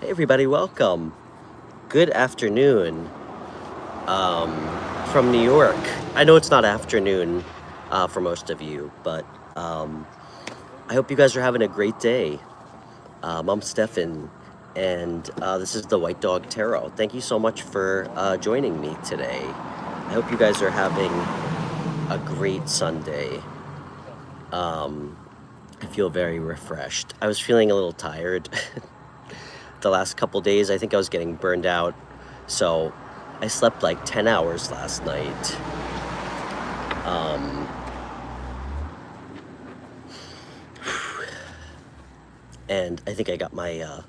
Hey everybody, welcome. Good afternoon from New York. I know it's not afternoon for most of you, but I hope you guys are having a great day. I'm Stefan, and this is the White Dog Tarot. Thank you so much for joining me today. I hope you guys are having a great Sunday. I feel very refreshed. I was feeling a little tired the last couple days. I think I was getting burned out, so I slept like 10 hours last night. And I think I got my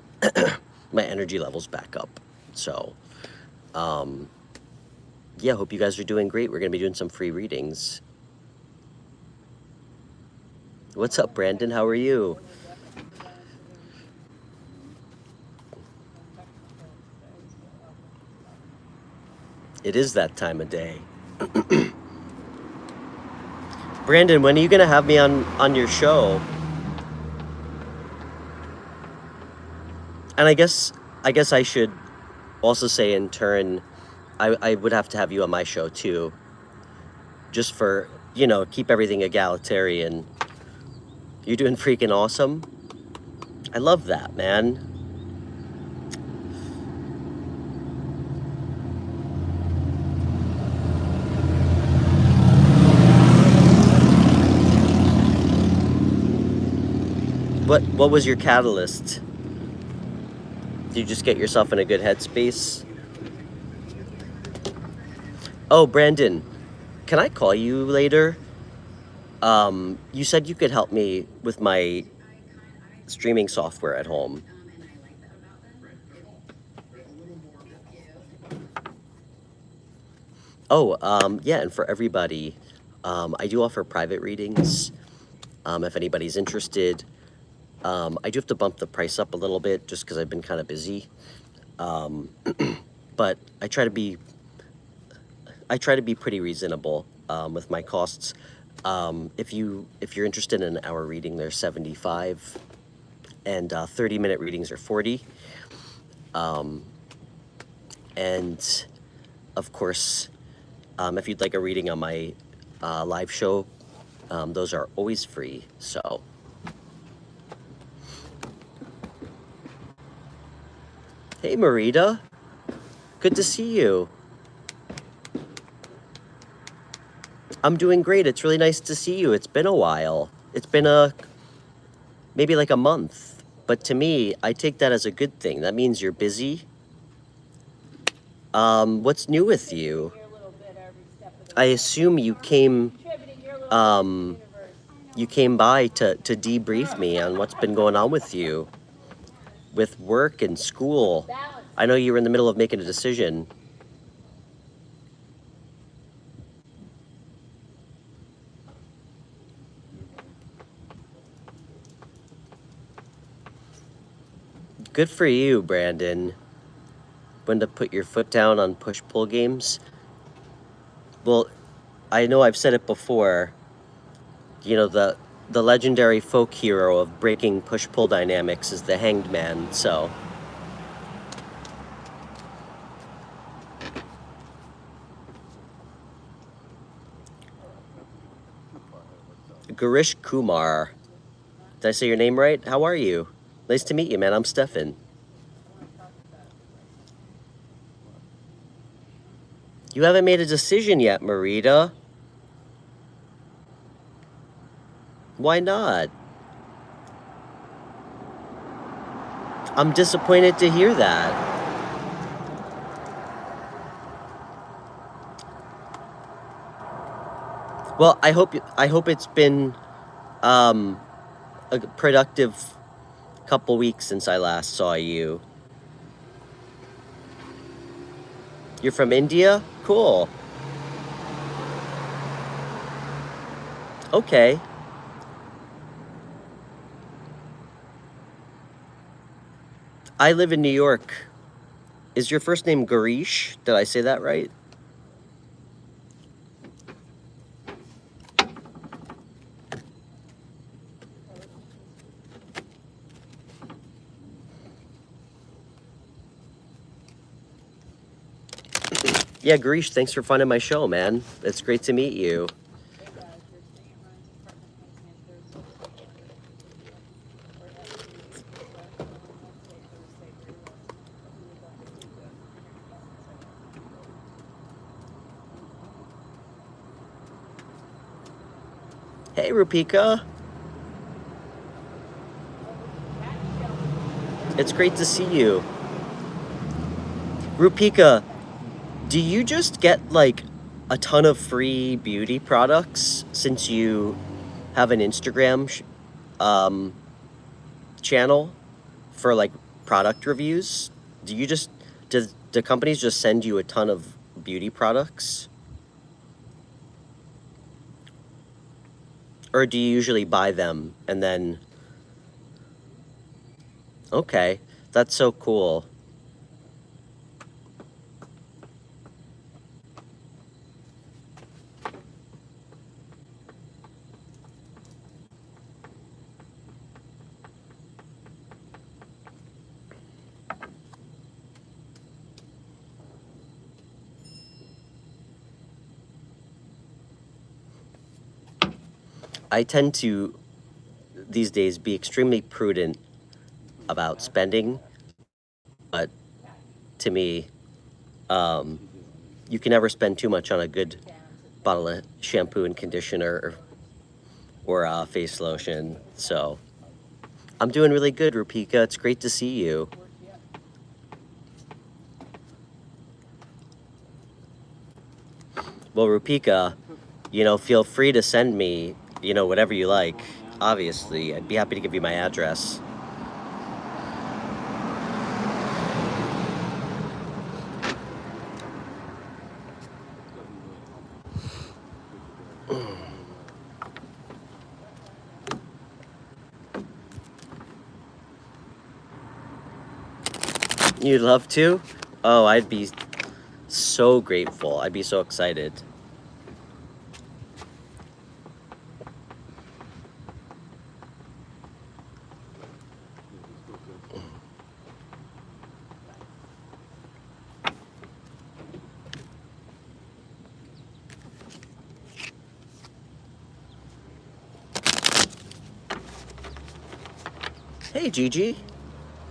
my energy levels back up. So yeah, hope you guys are doing great. We're gonna be doing some free readings. What's up, Brandon? How are you? It is that time of day. Brandon, when are you gonna have me on your show? And I guess I should also say in turn, I would have to have you on my show too, just for, keep everything egalitarian. You're doing freaking awesome. I love that, man. What was your catalyst? Did you just get yourself in a good headspace? Oh, Brandon, can I call you later? You said you could help me with my streaming software at home. Oh, yeah, and for everybody, I do offer private readings. If anybody's interested, I do have to bump the price up a little bit just because I've been kind of busy. But I try to be pretty reasonable with my costs. If you're interested in an hour reading, they're 75, and 30-minute readings are 40. And of course, if you'd like a reading on my live show, those are always free. So, hey Marita, good to see you. I'm doing great. It's really nice to see you. It's been a while. It's been maybe like a month. But to me, I take that as a good thing. That means you're busy. What's new with you? I assume you came by to debrief me on what's been going on with you with work and school. I know you were in the middle of making a decision. Good for you, Brandon. When to put your foot down on push-pull games? Well, I know I've said it before. The legendary folk hero of breaking push-pull dynamics is the Hanged Man, so... Garish Kumar. Did I say your name right? How are you? Nice to meet you, man. I'm Stefan. You haven't made a decision yet, Marita. Why not? I'm disappointed to hear that. Well, I hope it's been a productive couple weeks since I last saw you. You're from India? Cool. Okay. I live in New York. Is your first name Garish? Did I say that right? Yeah, Garish, thanks for finding my show, man. It's great to meet you. Hey, Rupika. It's great to see you. Rupika, do you just get like a ton of free beauty products since you have an Instagram um, channel for like product reviews? Do you just, do companies just send you a ton of beauty products? Or do you usually buy them and then, okay, that's so cool. I tend to, these days, be extremely prudent about spending, but to me, you can never spend too much on a good bottle of shampoo and conditioner or face lotion. So I'm doing really good, Rupika. It's great to see you. Well, Rupika, feel free to send me, whatever you like. Obviously, I'd be happy to give you my address. You'd love to? Oh, I'd be so grateful. I'd be so excited. Hey, Gigi.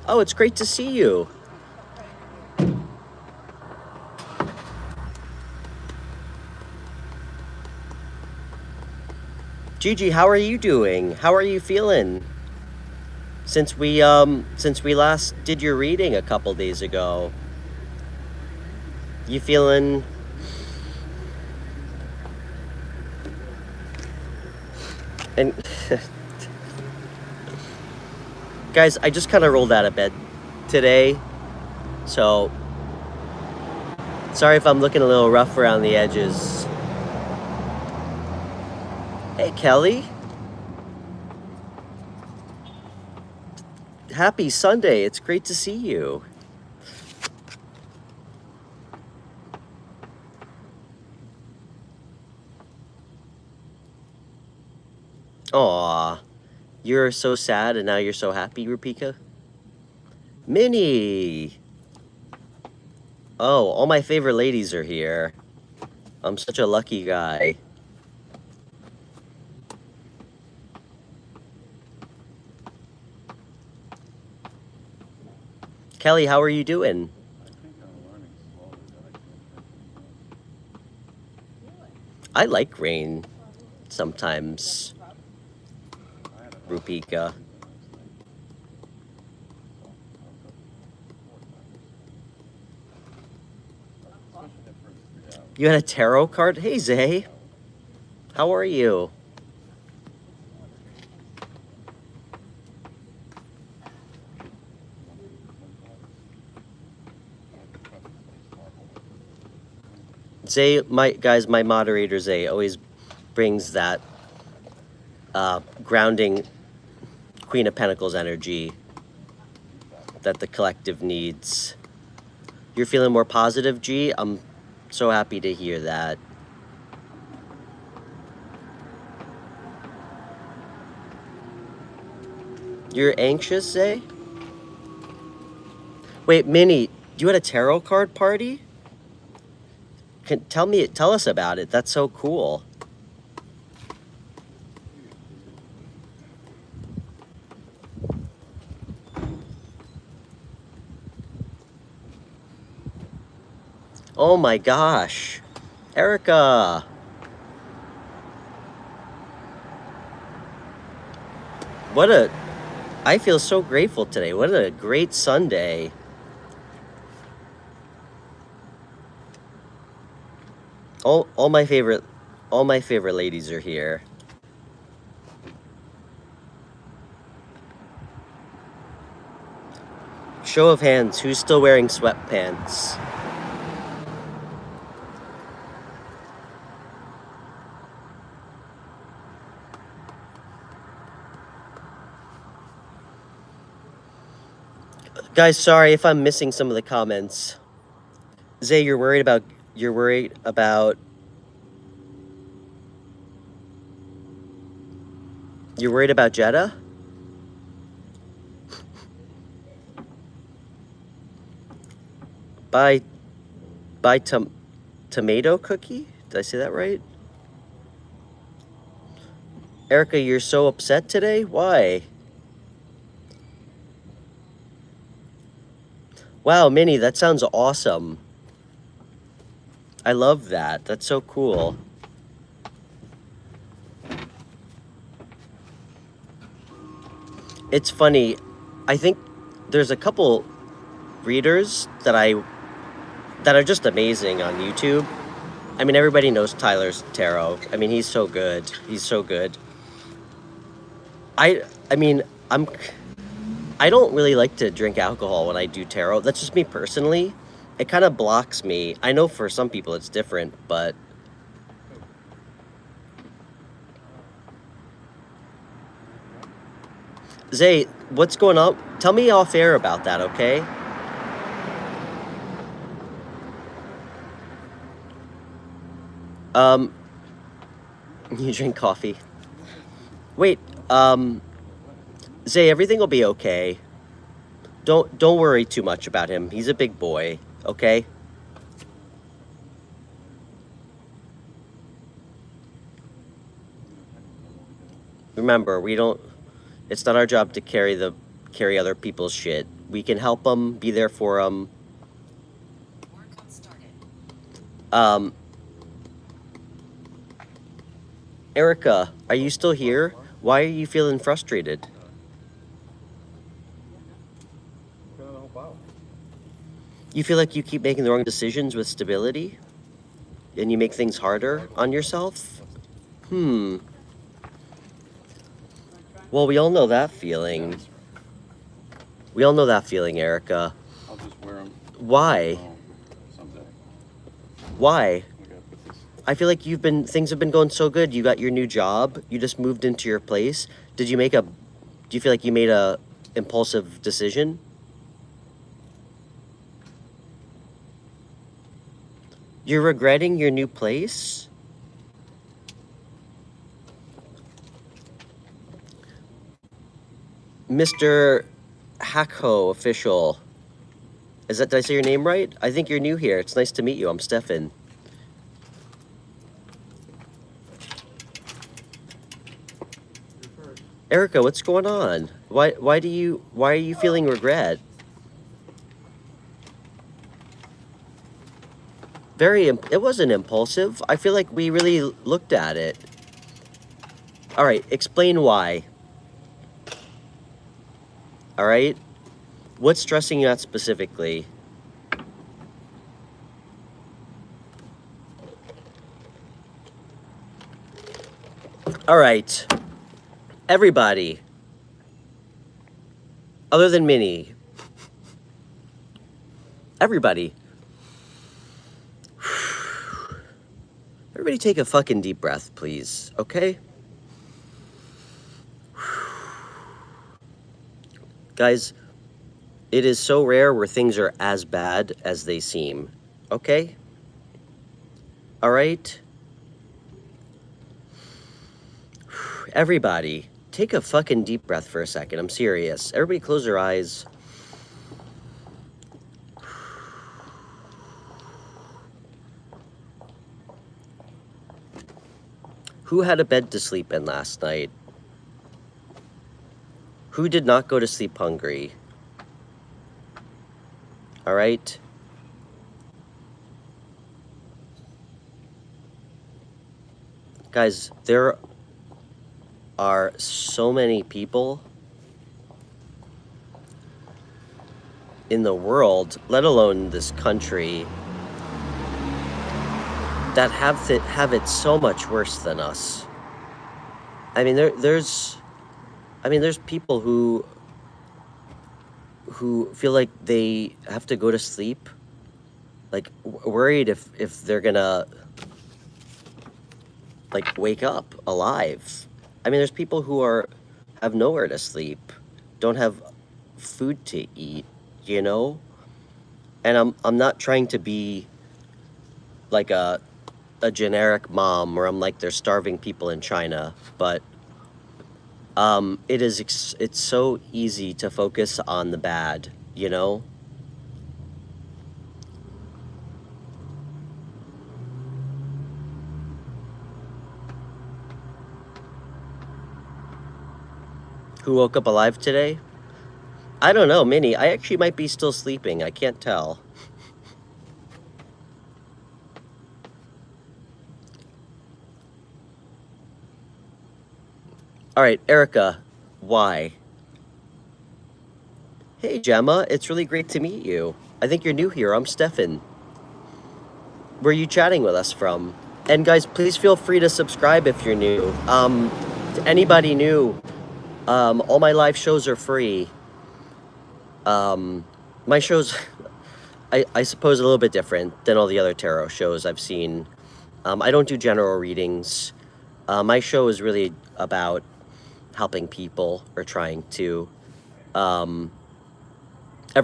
Oh, it's great to see you. Gigi, how are you doing? How are you feeling? Since we last did your reading a couple days ago. You feeling and guys, I just kind of rolled out of bed today. So sorry if I'm looking a little rough around the edges. Hey, Kelly. Happy Sunday. It's great to see you. Aw, you're so sad and now you're so happy, Rupika? Minnie! Oh, all my favorite ladies are here. I'm such a lucky guy. Kelly, how are you doing? I like rain sometimes, Rupika. You had a tarot card? Hey, Zay. How are you? Zay, my moderator Zay always brings that grounding Queen of Pentacles energy that the collective needs. You're feeling more positive, G? I'm so happy to hear that. You're anxious, Zay? Wait, Minnie, you had a tarot card party? tell us about it. That's so cool. Oh my gosh. Erica. I feel so grateful today. What a great Sunday. All my favorite ladies are here. Show of hands, who's still wearing sweatpants? Guys, sorry if I'm missing some of the comments. Zay, you're worried about Jeddah? By tomato cookie? Did I say that right? Erica, you're so upset today? Why? Wow, Minnie, that sounds awesome. I love that. That's so cool. It's funny. I think there's a couple readers that are just amazing on YouTube. I mean, everybody knows Tyler's tarot. I mean, he's so good. He's so good. I mean, I don't really like to drink alcohol when I do tarot. That's just me personally. It kind of blocks me. I know for some people it's different, but Zay, what's going on? Tell me off air about that, okay? You drink coffee. Wait, Zay, everything will be okay. Don't worry too much about him. He's a big boy, okay? Remember, it's not our job to carry other people's shit. We can help them, be there for them. Erica, are you still here? Why are you feeling frustrated? You feel like you keep making the wrong decisions with stability? And you make things harder on yourself? Well, we all know that feeling. We all know that feeling, Erica. I'll just wear them. Why? Someday. Why? I feel like things have been going so good. You got your new job. You just moved into your place. Do you feel like you made a impulsive decision? You're regretting your new place? Mr. Hackho official. Did I say your name right? I think you're new here. It's nice to meet you. I'm Stefan. Erica, what's going on? Why are you feeling regret? It wasn't impulsive. I feel like we really looked at it. All right, explain why. All right? What's stressing you out specifically? All right. Everybody. Other than Minnie. Everybody. Everybody take a fucking deep breath, please. Okay? Guys, it is so rare where things are as bad as they seem. Okay? All right? Everybody, take a fucking deep breath for a second. I'm serious. Everybody close their eyes. Who had a bed to sleep in last night? Who did not go to sleep hungry? All right? Guys, there are so many people in the world, let alone this country, that have it so much worse than us. I mean, there's people who feel like they have to go to sleep, like worried if they're gonna like wake up alive. I mean, there's people who have nowhere to sleep, don't have food to eat, you know? And I'm not trying to be like a generic mom where I'm like they're starving people in China, but it's so easy to focus on the bad, you know? Who woke up alive today? I don't know, Minnie. I actually might be still sleeping. I can't tell. All right, Erica, why? Hey, Gemma, it's really great to meet you. I think you're new here. I'm Stefan. Where are you chatting with us from? And guys, please feel free to subscribe if you're new. To anybody new, all my live shows are free. My shows, I suppose, a little bit different than all the other tarot shows I've seen. I don't do general readings. My show is really about helping people, or trying to. Every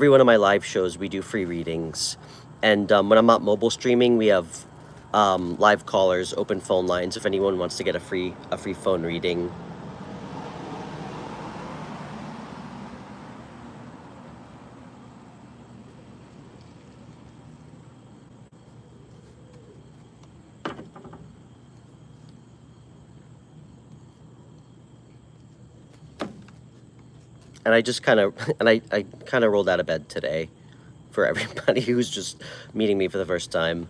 one of my live shows, we do free readings. And when I'm not mobile streaming, we have live callers, open phone lines, if anyone wants to get a free phone reading. And I just kind of, I kind of rolled out of bed today for everybody who's just meeting me for the first time.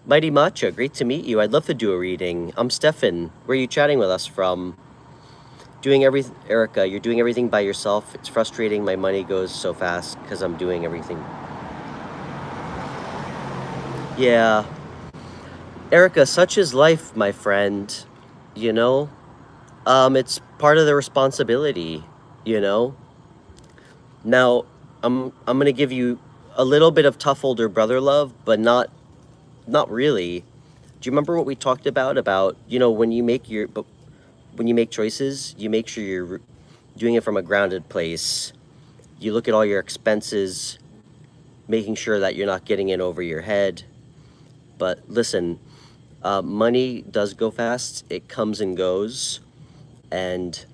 Mighty Matcha, great to meet you. I'd love to do a reading. I'm Stefan. Where are you chatting with us from? Erica, you're doing everything by yourself. It's frustrating. My money goes so fast because I'm doing everything. Yeah. Erica, such is life, my friend. You know? It's part of the responsibility, you know? Now, I'm gonna give you a little bit of tough older brother love, but not really. Do you remember what we talked about, you know, when you make choices, you make sure you're doing it from a grounded place. You look at all your expenses, making sure that you're not getting in over your head. But listen, money does go fast. It comes and goes. And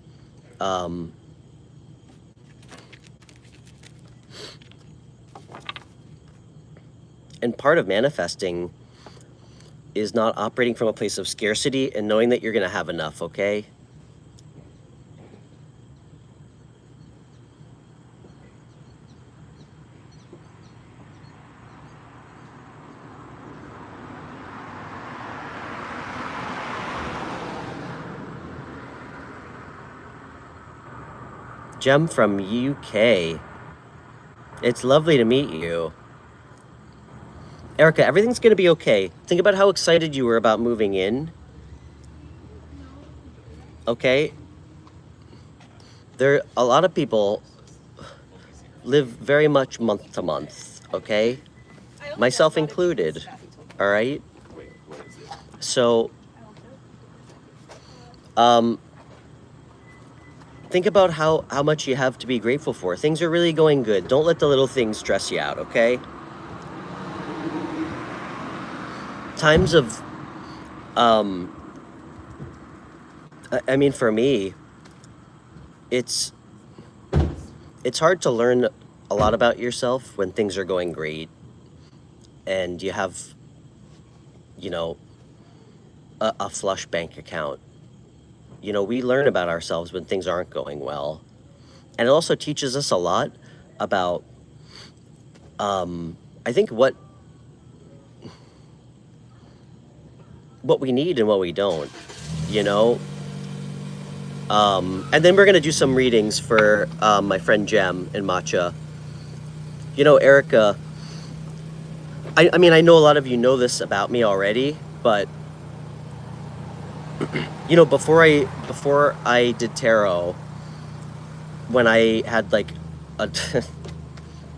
part of manifesting is not operating from a place of scarcity and knowing that you're going to have enough, okay? Jem from UK. It's lovely to meet you. Erica, everything's going to be okay. Think about how excited you were about moving in. Okay? A lot of people live very much month to month, okay? Myself included. All right? So, think about how much you have to be grateful for. Things are really going good. Don't let the little things stress you out, okay? Times of, I mean, for me, it's hard to learn a lot about yourself when things are going great and you have, you know, a flush bank account. You know, we learn about ourselves when things aren't going well. And it also teaches us a lot about, I think, what we need and what we don't, you know? And then we're going to do some readings for my friend Jem and Matcha. You know, Erica, I mean, I know a lot of you know this about me already, but, you know, before I did tarot, when I had like a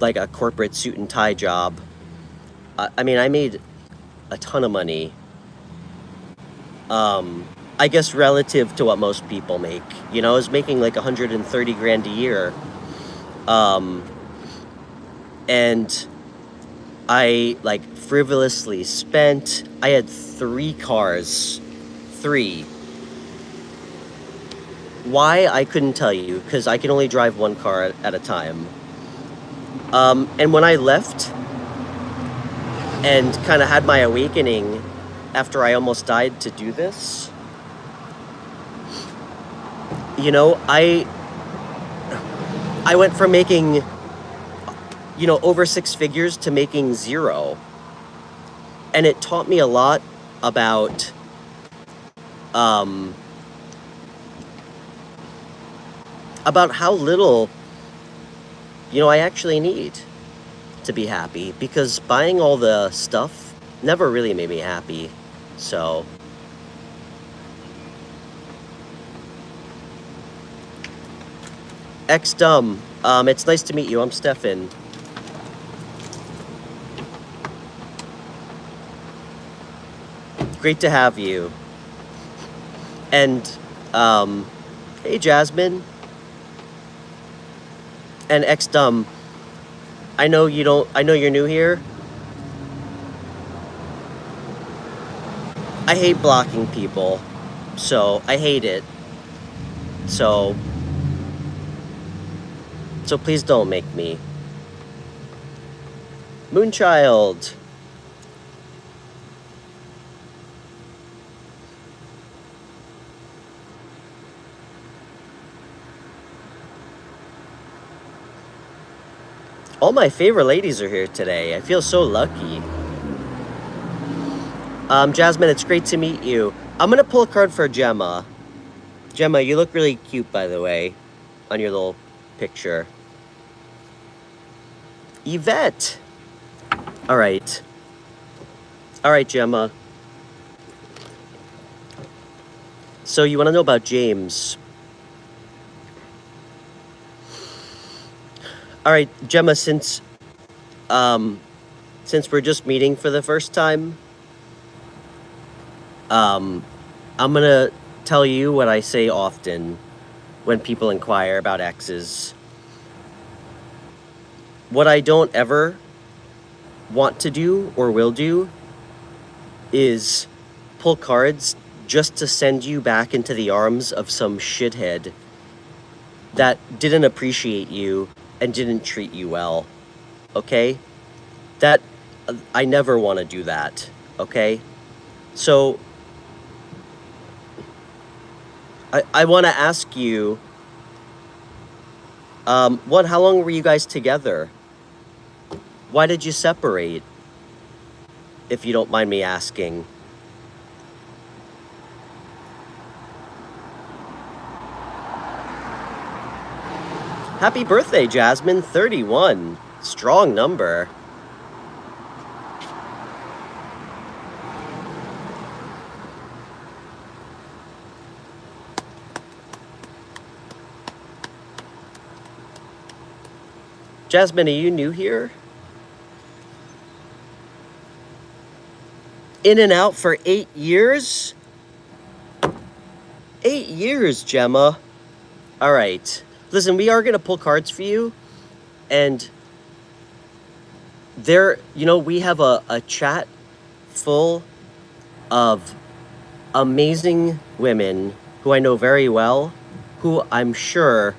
like a corporate suit and tie job, I mean, I made a ton of money. I guess relative to what most people make. You know, I was making like 130 grand a year. And I like frivolously spent. I had 3 cars. 3. Why, I couldn't tell you, because I can only drive 1 car at a time. And when I left and kind of had my awakening after I almost died to do this, you know, I went from making, you know, over 6 figures to making 0. And it taught me a lot about, about how little, you know, I actually need to be happy, because buying all the stuff never really made me happy. So X-Dumb, it's nice to meet you. I'm Stefan. Great to have you. And, hey, Jasmine. And X-Dumb, I know you're new here. I hate blocking people. So, I hate it. So please don't make me. Moonchild. All my favorite ladies are here today. I feel so lucky. Jasmine, it's great to meet you. I'm gonna pull a card for Gemma. Gemma, you look really cute, by the way, on your little picture. Yvette. All right, Gemma. So you want to know about James? All right, Gemma. Since we're just meeting for the first time, I'm gonna tell you what I say often when people inquire about exes. What I don't ever want to do or will do is pull cards just to send you back into the arms of some shithead that didn't appreciate you and didn't treat you well, okay? That, I never want to do that, okay? So, I want to ask you, how long were you guys together? Why did you separate? If you don't mind me asking. Happy birthday, Jasmine. 31. Strong number. Jasmine, are you new here? In and out for 8 years? 8 years, Gemma. All right. Listen, we are going to pull cards for you. And there, you know, we have a chat full of amazing women who I know very well, who I'm sure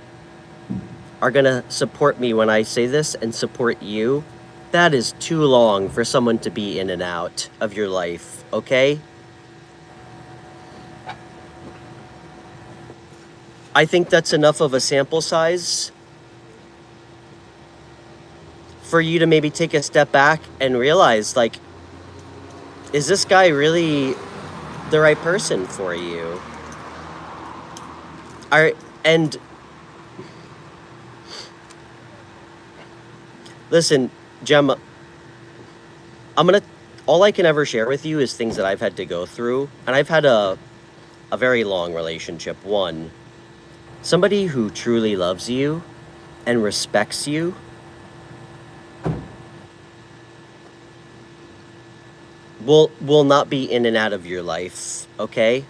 are going to support me when I say this and support you. That is too long for someone to be in and out of your life, okay? I think that's enough of a sample size for you to maybe take a step back and realize, like, is this guy really the right person for you? And listen, Gemma, all I can ever share with you is things that I've had to go through. And I've had a very long relationship. One, somebody who truly loves you and respects you will not be in and out of your life, okay?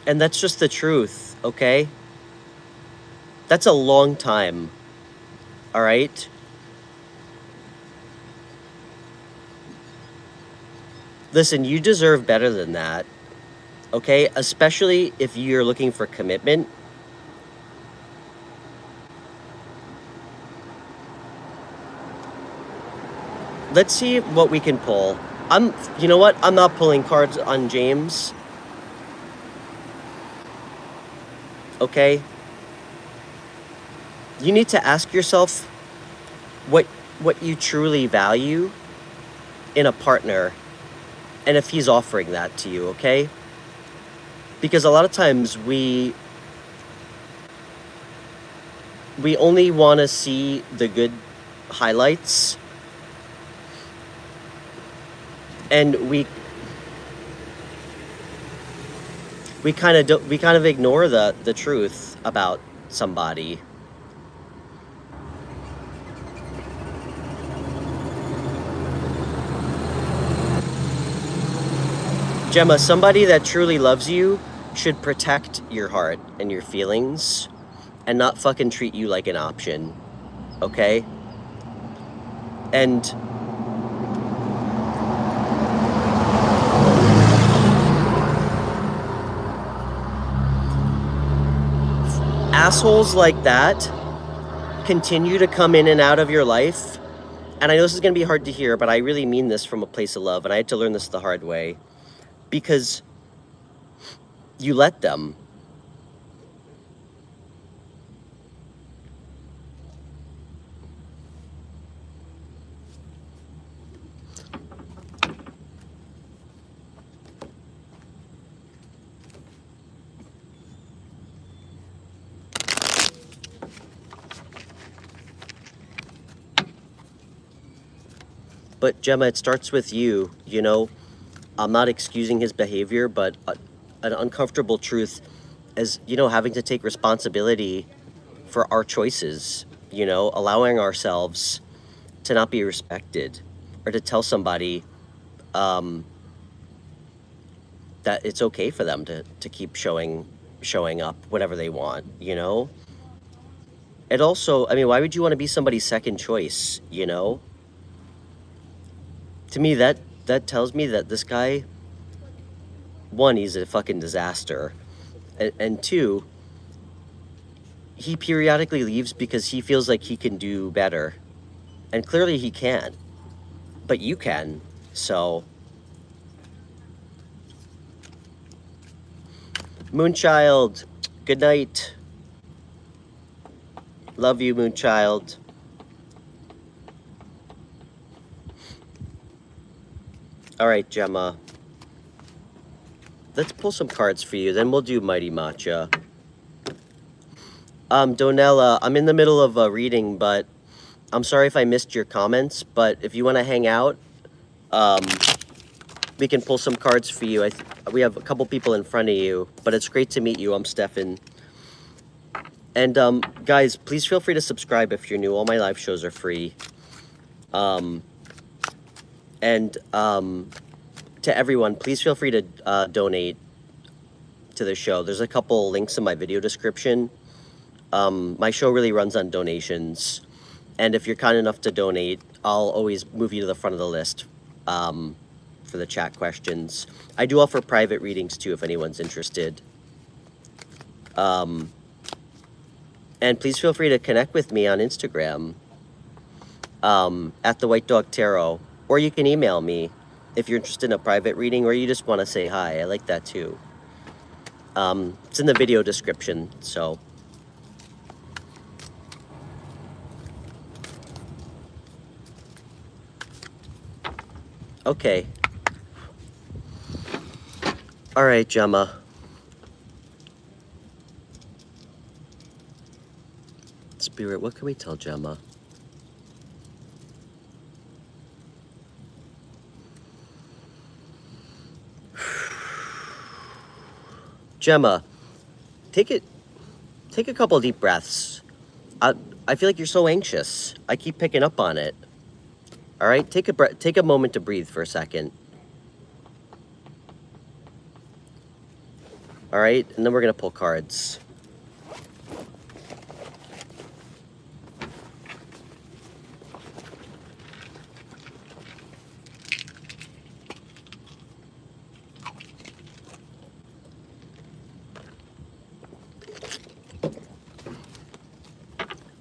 And that's just the truth, okay? That's a long time, all right? Listen, you deserve better than that, okay? Especially if you're looking for commitment. Let's see what we can pull. You know what? I'm not pulling cards on James. Okay? You need to ask yourself what you truly value in a partner and if he's offering that to you, okay? Because a lot of times we only want to see the good highlights, and we kind of ignore the truth about somebody. Gemma, somebody that truly loves you should protect your heart and your feelings and not fucking treat you like an option, okay? And assholes like that continue to come in and out of your life. And I know this is going to be hard to hear, but I really mean this from a place of love, and I had to learn this the hard way. Because you let them. But Gemma, it starts with you, you know? I'm not excusing his behavior, but an uncomfortable truth is, you know, having to take responsibility for our choices, you know, allowing ourselves to not be respected or to tell somebody that it's okay for them to keep showing up whatever they want, you know? It also, I mean, why would you want to be somebody's second choice, you know? To me, that tells me that this guy, one, he's a fucking disaster. And two, he periodically leaves because he feels like he can do better. And clearly he can't. But you can. So, Moonchild, good night. Love you, Moonchild. All right, Gemma. Let's pull some cards for you. Then we'll do Mighty Matcha. Donella, I'm in the middle of a reading, but I'm sorry if I missed your comments. But if you want to hang out, we can pull some cards for you. We have a couple people in front of you, but it's great to meet you. I'm Stefan. And guys, please feel free to subscribe if you're new. All my live shows are free. To everyone, please feel free to donate to the show. There's a couple links in my video description. My show really runs on donations. And if you're kind enough to donate, I'll always move you to the front of the list for the chat questions. I do offer private readings too if anyone's interested. And please feel free to connect with me on Instagram at the White Dog Tarot, or you can email me if you're interested in a private reading or you just want to say hi. I like that too. It's in the video description, so. Okay. All right, Gemma. Spirit, what can we tell Gemma? Gemma, take a couple deep breaths. I feel like you're so anxious. I keep picking up on it. All right, take a moment to breathe for a second. All right, and then we're gonna pull cards.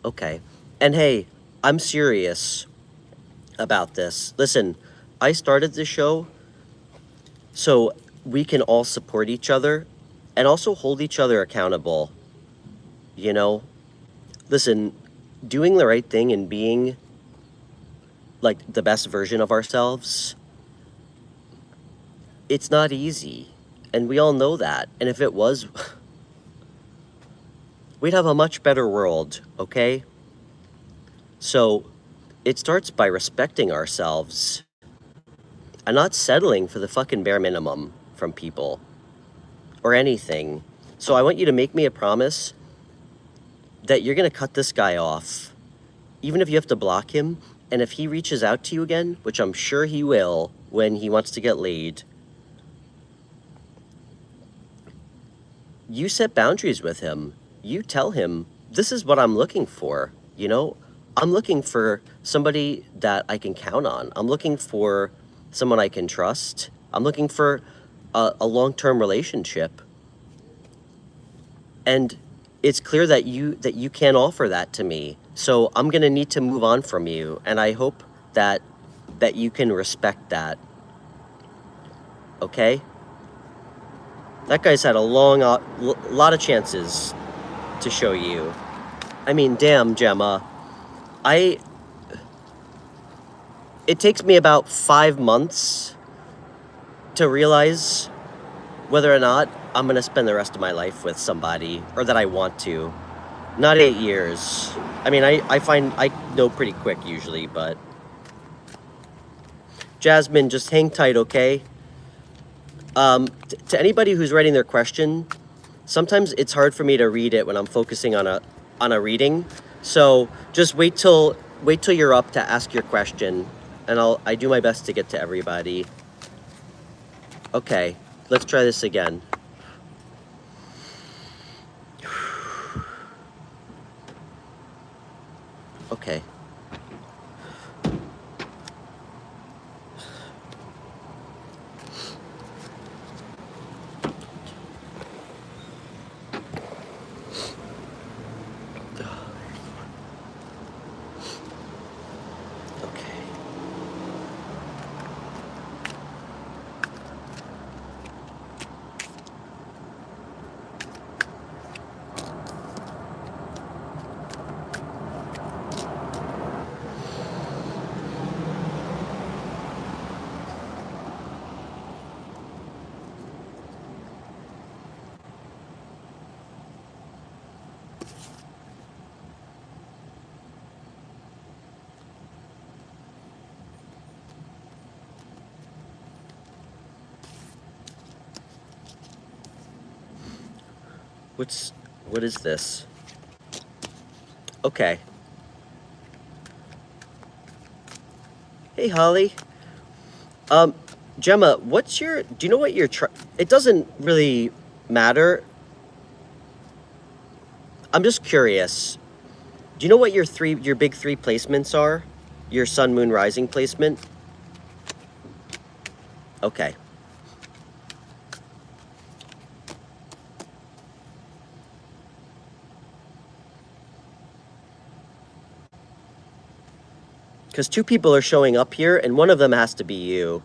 Okay, and hey, I'm serious about this. Listen, I started this show so we can all support each other and also hold each other accountable. You know, listen, doing the right thing and being like the best version of ourselves, it's not easy. And we all know that. And if it was, we'd have a much better world, okay? So it starts by respecting ourselves and not settling for the fucking bare minimum from people or anything. So I want you to make me a promise that you're gonna cut this guy off, even if you have to block him. And if he reaches out to you again, which I'm sure he will when he wants to get laid, you set boundaries with him. You tell him, this is what I'm looking for, you know? I'm looking for somebody that I can count on. I'm looking for someone I can trust. I'm looking for a long-term relationship. And it's clear that you can't offer that to me. So I'm gonna need to move on from you. And I hope that you can respect that. Okay? That guy's had a lot of chances to show you. I mean, damn, Gemma. It takes me about 5 months to realize whether or not I'm gonna spend the rest of my life with somebody, or that I want to. Not 8 years. I mean, I find I know pretty quick usually, but Jasmine, just hang tight, okay? To anybody who's writing their question, sometimes it's hard for me to read it when I'm focusing on a reading. So just wait till you're up to ask your question, and I do my best to get to everybody. Okay, let's try this again. Okay. What is this? Okay. Hey, Holly. Gemma, do you know what it doesn't really matter. I'm just curious. Do you know what your big 3 placements are? Your sun, moon, rising placement? Okay. Because 2 people are showing up here, and one of them has to be you.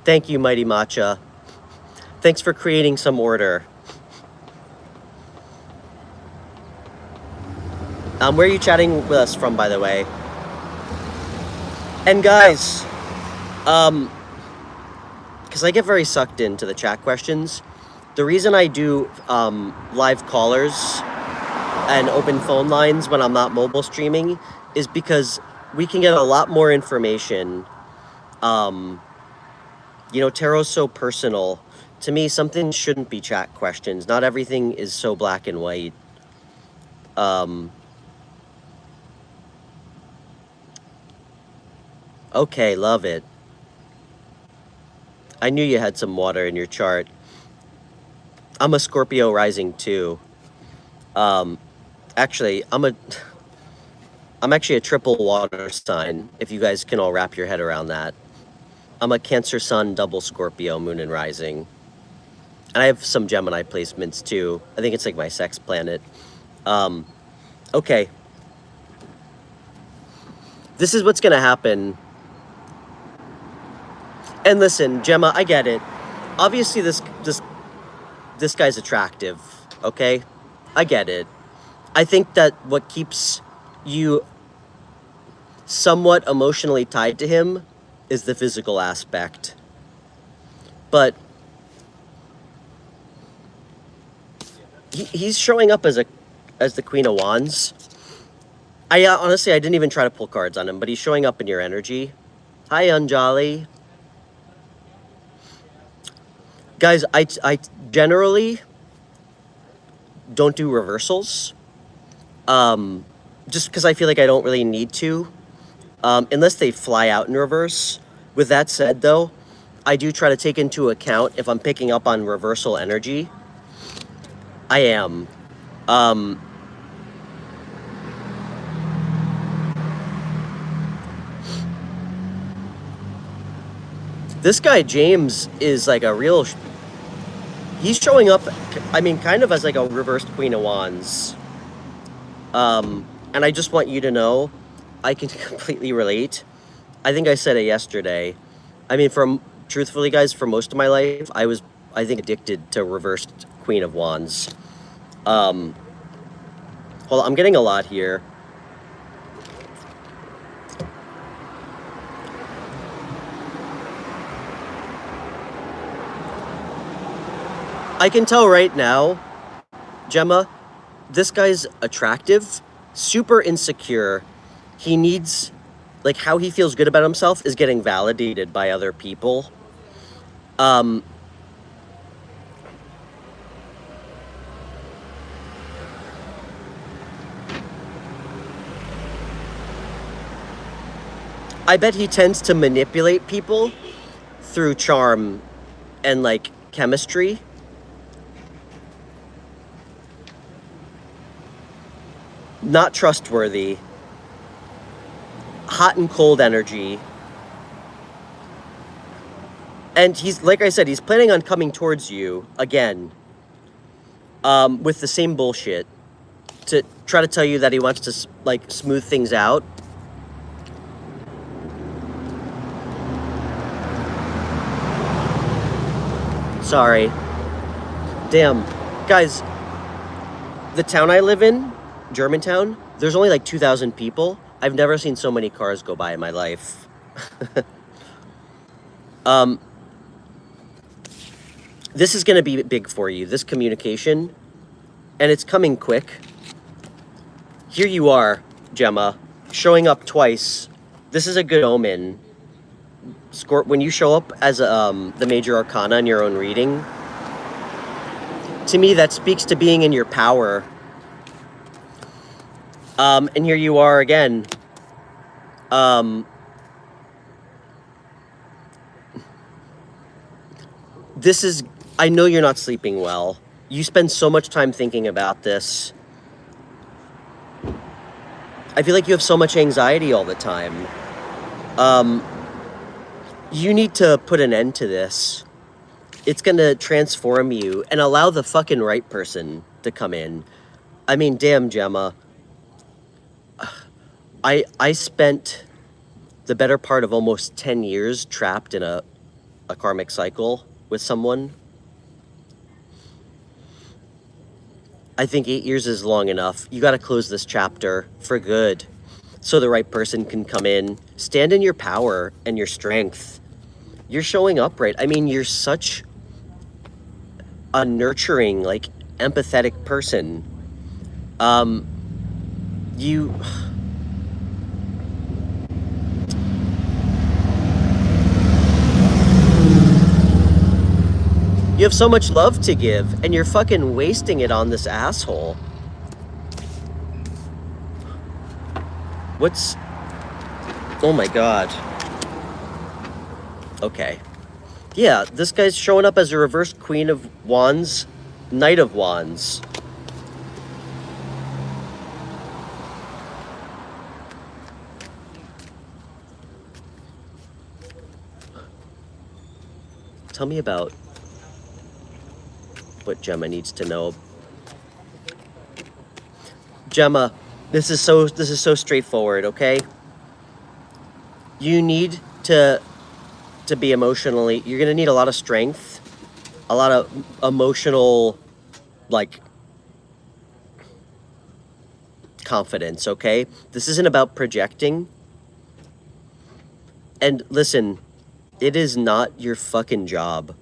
Thank you, Mighty Matcha. Thanks for creating some order. Where are you chatting with us from, by the way? And guys, because I get very sucked into the chat questions, the reason I do live callers and open phone lines when I'm not mobile streaming is because we can get a lot more information. You know, tarot's so personal. To me, something shouldn't be chat questions. Not everything is so black and white. Okay, love it. I knew you had some water in your chart. I'm a Scorpio rising too. Actually, I'm actually a triple water sign, if you guys can all wrap your head around that. I'm a Cancer Sun, double Scorpio, moon and rising. And I have some Gemini placements too. I think it's like my sex planet. Okay. This is what's gonna happen. And listen, Gemma, I get it. Obviously this guy's attractive, okay? I get it. I think that what keeps you somewhat emotionally tied to him is the physical aspect. But he's showing up as the Queen of Wands. Honestly, I didn't even try to pull cards on him, but he's showing up in your energy. Hi, Anjali. Guys, I generally don't do reversals. Just because I feel like I don't really need to. Unless they fly out in reverse. With that said, though, I do try to take into account if I'm picking up on reversal energy. I am. This guy, James, is like a real... He's showing up, I mean, kind of as like a reversed Queen of Wands. And I just want you to know, I can completely relate. I think I said it yesterday. I mean, truthfully, guys, for most of my life, I was, I think, addicted to reversed Queen of Wands. Hold on, I'm getting a lot here. I can tell right now, Gemma, this guy's attractive, super insecure. He needs, like, how he feels good about himself is getting validated by other people. I bet he tends to manipulate people through charm and, like, chemistry. Not trustworthy. Hot and cold energy. And he's, like I said, he's planning on coming towards you again. With the same bullshit. To try to tell you that he wants to, like, smooth things out. Sorry. Damn. Guys, the town I live in, Germantown, there's only like 2,000 people. I've never seen so many cars go by in my life. This is going to be big for you, this communication. And it's coming quick. Here you are, Gemma, showing up twice. This is a good omen. When you show up as the major arcana in your own reading, to me that speaks to being in your power. And here you are again. This is, I know you're not sleeping well. You spend so much time thinking about this. I feel like you have so much anxiety all the time. You need to put an end to this. It's gonna transform you and allow the fucking right person to come in. I mean, damn, Gemma. I spent the better part of almost 10 years trapped in a karmic cycle with someone. I think 8 years is long enough. You got to close this chapter for good so the right person can come in. Stand in your power and your strength. You're showing up right. I mean, you're such a nurturing, like, empathetic person. You have so much love to give, and you're fucking wasting it on this asshole. What's... Oh my god. Okay. Yeah, this guy's showing up as a reverse Queen of Wands, Knight of Wands. Tell me about what Gemma needs to know. Gemma, this is so straightforward, okay? You need to be emotionally, you're gonna need a lot of strength, a lot of emotional, like, confidence, okay? This isn't about projecting. And listen, it is not your fucking job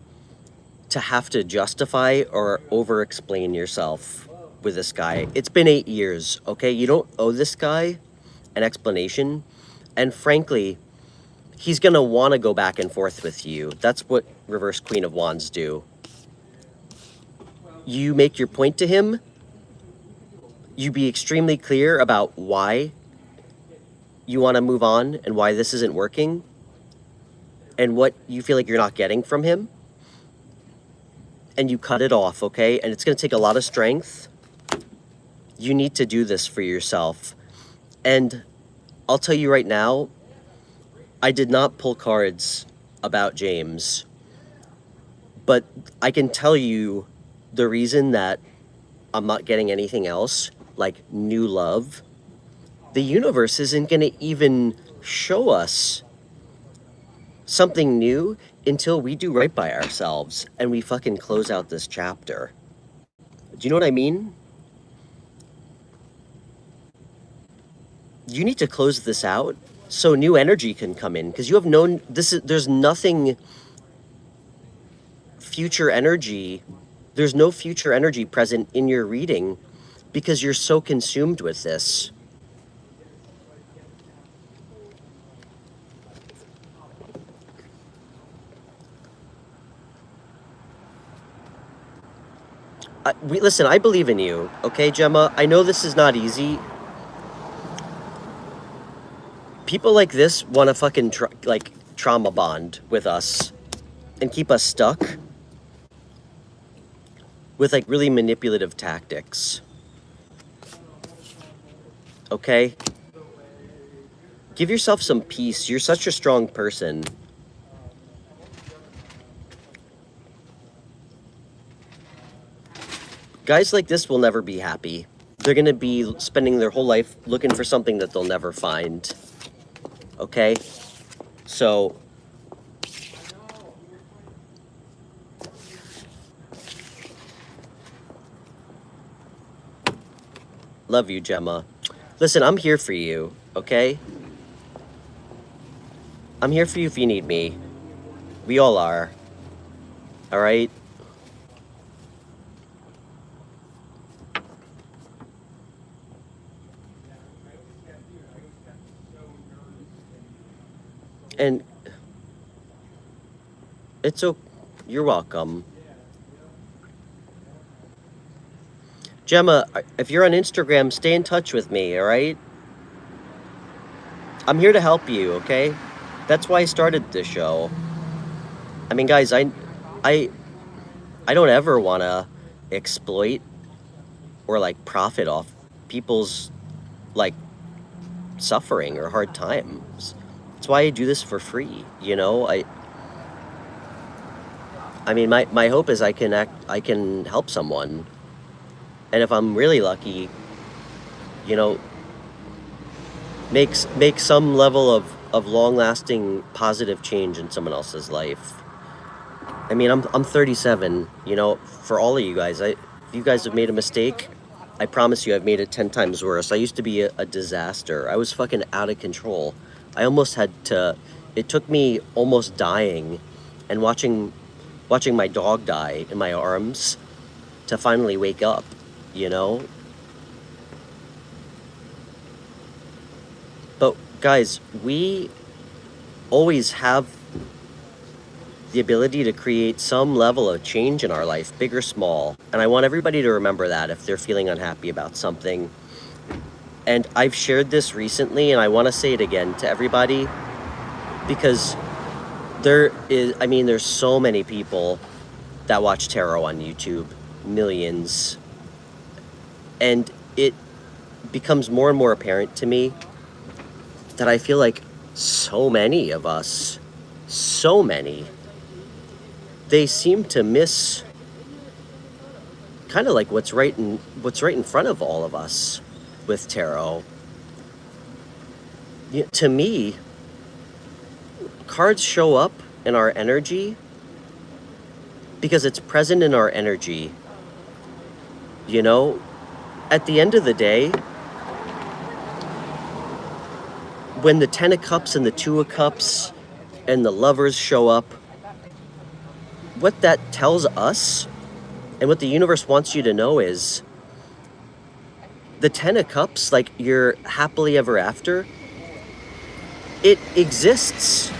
to have to justify or over-explain yourself with this guy. It's been 8 years, okay? You don't owe this guy an explanation. And frankly, he's gonna want to go back and forth with you. That's what reverse Queen of Wands do. You make your point to him. You be extremely clear about why you want to move on and why this isn't working and what you feel like you're not getting from him. And you cut it off, okay? And it's going to take a lot of strength. You need to do this for yourself. And I'll tell you right now, I did not pull cards about James, but I can tell you the reason that I'm not getting anything else, like new love. The universe isn't going to even show us something new until we do right by ourselves and we fucking close out this chapter. Do you know what I mean? You need to close this out so new energy can come in, because you have known there's nothing future energy. There's no future energy present in your reading because you're so consumed with this. Listen, I believe in you, okay, Gemma? I know this is not easy. People like this want to fucking trauma bond with us and keep us stuck with like really manipulative tactics. Okay? Give yourself some peace. You're such a strong person. Guys like this will never be happy. They're gonna be spending their whole life looking for something that they'll never find. Okay? So, love you, Gemma. Listen, I'm here for you, okay? I'm here for you if you need me. We all are. All right? And it's okay. You're welcome. Gemma, if you're on Instagram, stay in touch with me, all right? I'm here to help you, okay? That's why I started this show. I mean, guys, I don't ever want to exploit or like profit off people's like suffering or hard times. That's why I do this for free, you know? I mean, my hope is I can help someone. And if I'm really lucky, you know, make some level of long-lasting positive change in someone else's life. I mean, I'm 37, you know, for all of you guys, if you guys have made a mistake, I promise you I've made it 10 times worse. I used to be a disaster. I was fucking out of control. I almost had to, it took me almost dying and watching my dog die in my arms to finally wake up, you know? But guys, we always have the ability to create some level of change in our life, big or small. And I want everybody to remember that if they're feeling unhappy about something. And I've shared this recently, and I want to say it again to everybody, because there's so many people that watch tarot on YouTube, millions. And it becomes more and more apparent to me that I feel like so many of us, they seem to miss kind of like what's right in front of all of us with tarot. To me, cards show up in our energy because it's present in our energy. You know, at the end of the day, when the 10 of cups and the 2 of cups and the lovers show up, what that tells us and what the universe wants you to know is the 10 of cups, like your happily ever after, it exists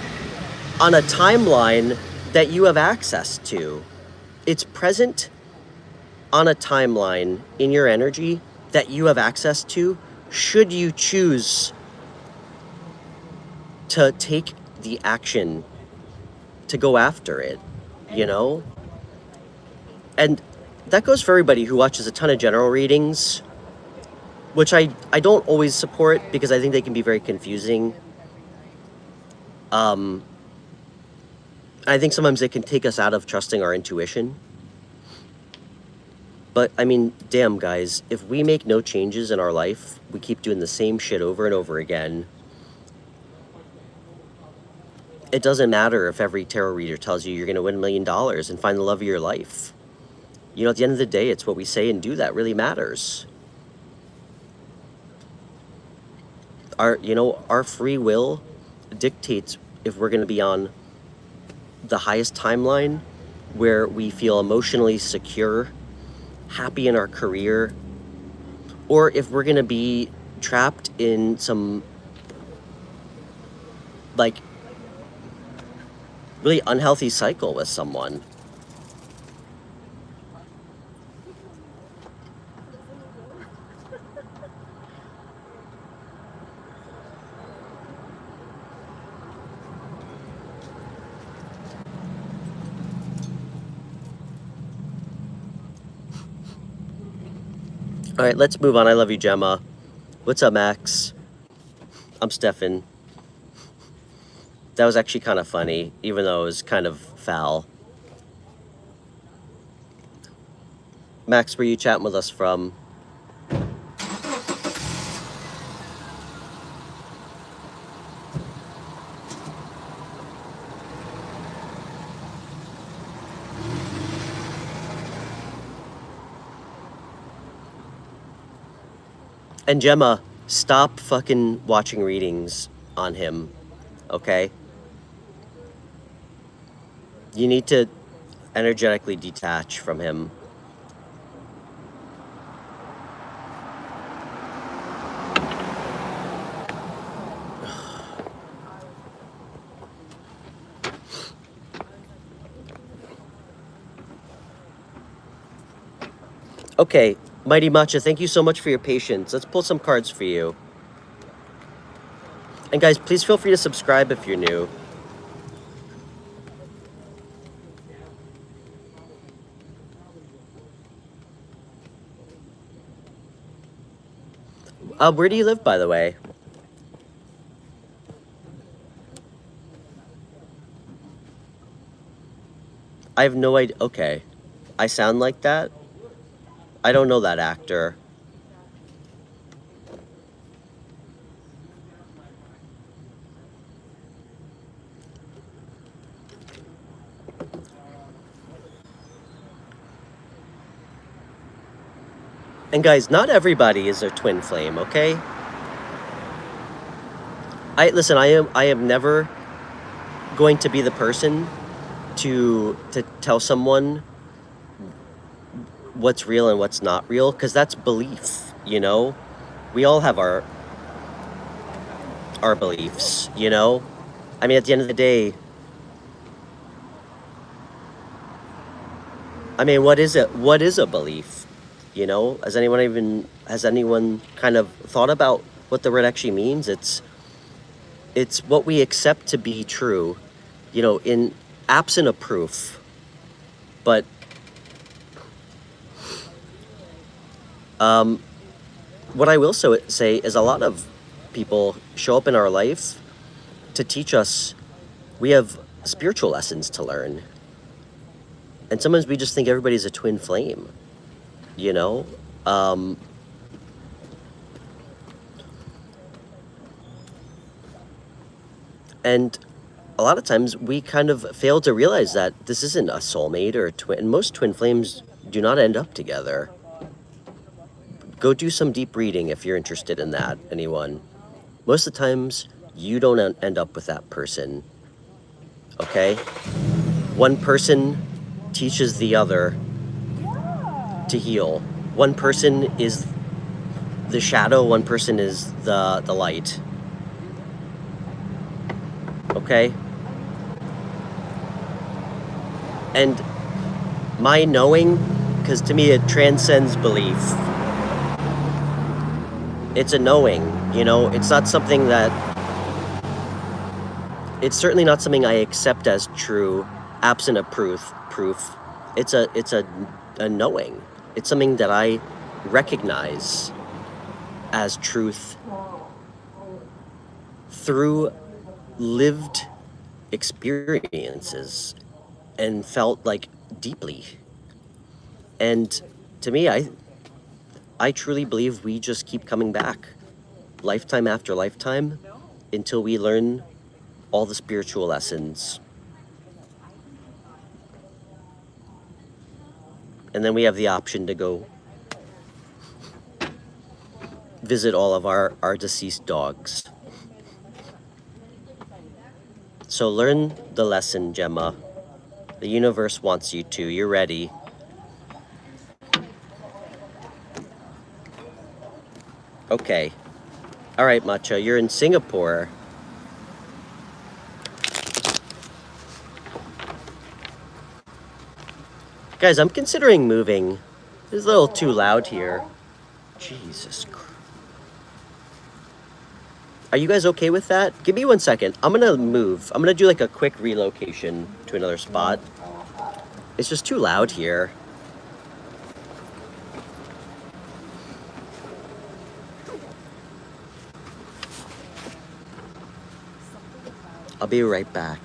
on a timeline that you have access to. It's present on a timeline in your energy that you have access to, should you choose to take the action to go after it, you know? And that goes for everybody who watches a ton of general readings, which I don't always support because I think they can be very confusing. I think sometimes it can take us out of trusting our intuition. But, I mean, damn, guys, if we make no changes in our life, we keep doing the same shit over and over again, it doesn't matter if every tarot reader tells you you're going to win $1 million and find the love of your life. You know, at the end of the day, it's what we say and do that really matters. Our free will dictates if we're going to be on the highest timeline where we feel emotionally secure, happy in our career, or if we're going to be trapped in some like really unhealthy cycle with someone. All right, let's move on. I love you, Gemma. What's up, Max? I'm Stefan. That was actually kind of funny, even though it was kind of foul. Max, where you chatting with us from? And Gemma, stop fucking watching readings on him, okay? You need to energetically detach from him. Okay, Mighty Matcha, thank you so much for your patience. Let's pull some cards for you. And guys, please feel free to subscribe if you're new. Where do you live, by the way? I have no idea. Okay. I sound like that? I don't know that actor. And guys, not everybody is a twin flame, okay? Listen, I am never going to be the person to tell someone what's real and what's not real, because that's belief, you know? We all have our beliefs, you know? I mean, at the end of the day, I mean, what is it? What is a belief? You know, has anyone kind of thought about what the word actually means? It's what we accept to be true, you know, in absent of proof. But what I will say is a lot of people show up in our life to teach us. We have spiritual lessons to learn. And sometimes we just think everybody's a twin flame, you know? And a lot of times we kind of fail to realize that this isn't a soulmate or a twin. And most twin flames do not end up together. Go do some deep reading if you're interested in that, anyone. Most of the times, you don't end up with that person, okay? One person teaches the other to heal. One person is the shadow, one person is the light. Okay? And my knowing, because to me it transcends belief. It's a knowing, you know? It's not something that... It's certainly not something I accept as true, absent of proof. It's a knowing. It's something that I recognize as truth through lived experiences and felt like deeply. And to me, I truly believe we just keep coming back lifetime after lifetime until we learn all the spiritual lessons. And then we have the option to go visit all of our deceased dogs. So learn the lesson, Gemma. The universe wants you to. You're ready. Okay. All right, Macho, you're in Singapore. Guys, I'm considering moving. It's a little too loud here. Jesus Christ. Are you guys okay with that? Give me 1 second. I'm gonna move. I'm gonna do like a quick relocation to another spot. It's just too loud here. I'll be right back.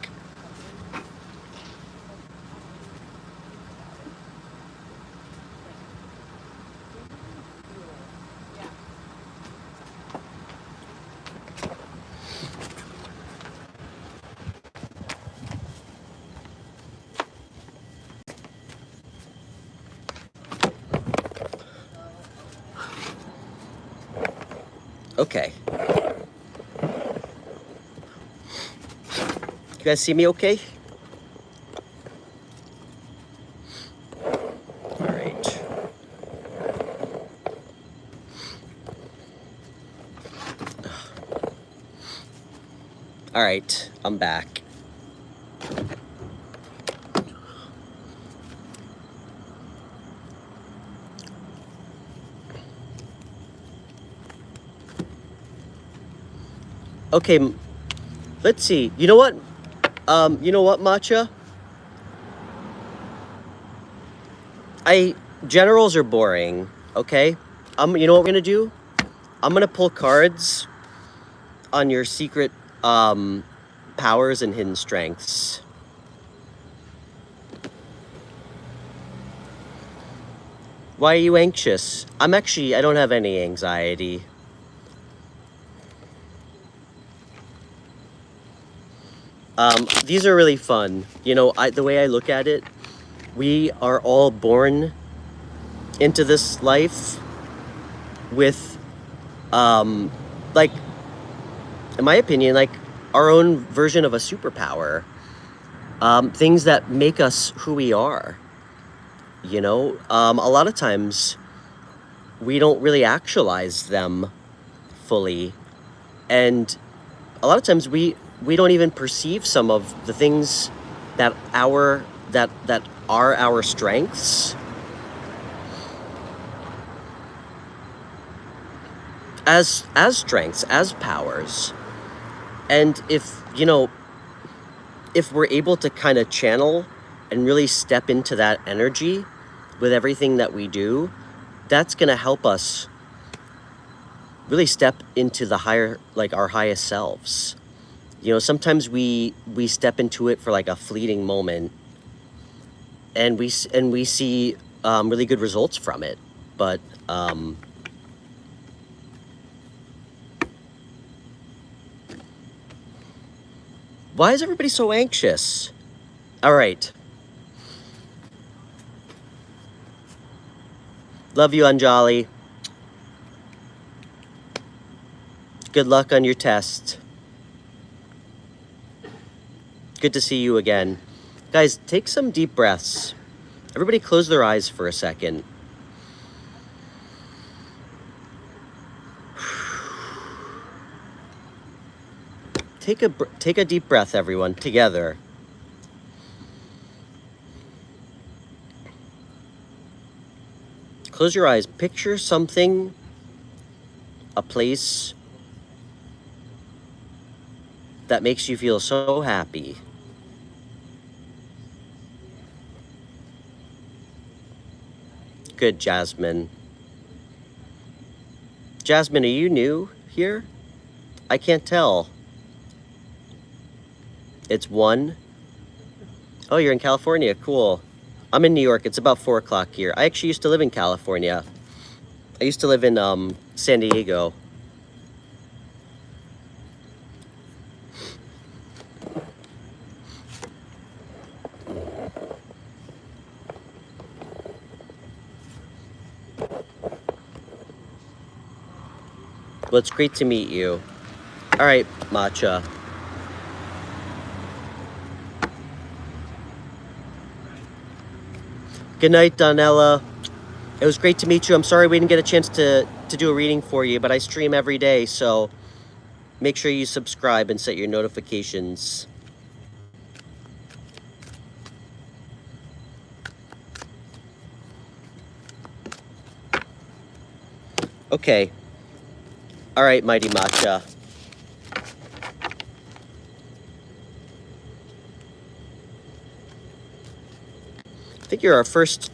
Okay. You guys see me okay? All right. All right, I'm back. Okay, let's see. You know what? Matcha? Generals are boring, okay? You know what we're gonna do? I'm gonna pull cards on your secret powers and hidden strengths. Why are you anxious? I don't have any anxiety. These are really fun. You know, the way I look at it, we are all born into this life with, like, in my opinion, like our own version of a superpower. Things that make us who we are. You know, a lot of times we don't really actualize them fully, and a lot of times we don't even perceive some of the things that that are our strengths as strengths, as powers. And if, you know, if we're able to kind of channel and really step into that energy with everything that we do, that's going to help us really step into the higher, like our highest selves. You know, sometimes we step into it for like a fleeting moment, and we see really good results from it. But why is everybody so anxious? All right. Love you, Anjali. Good luck on your test. Good to see you again. Guys, take some deep breaths. Everybody close their eyes for a second. Take a deep breath, everyone, together. Close your eyes. Picture something, a place that makes you feel so happy. Good, Jasmine. Jasmine, are you new here? I can't tell. It's 1. Oh, you're in California. Cool. I'm in New York. It's about 4 o'clock here. I actually used to live in California. I used to live in San Diego. Well, it's great to meet you. All right, Matcha. Good night, Donella. It was great to meet you. I'm sorry we didn't get a chance to do a reading for you, but I stream every day, so make sure you subscribe and set your notifications. Okay. All right, Mighty Matcha. I think you're our first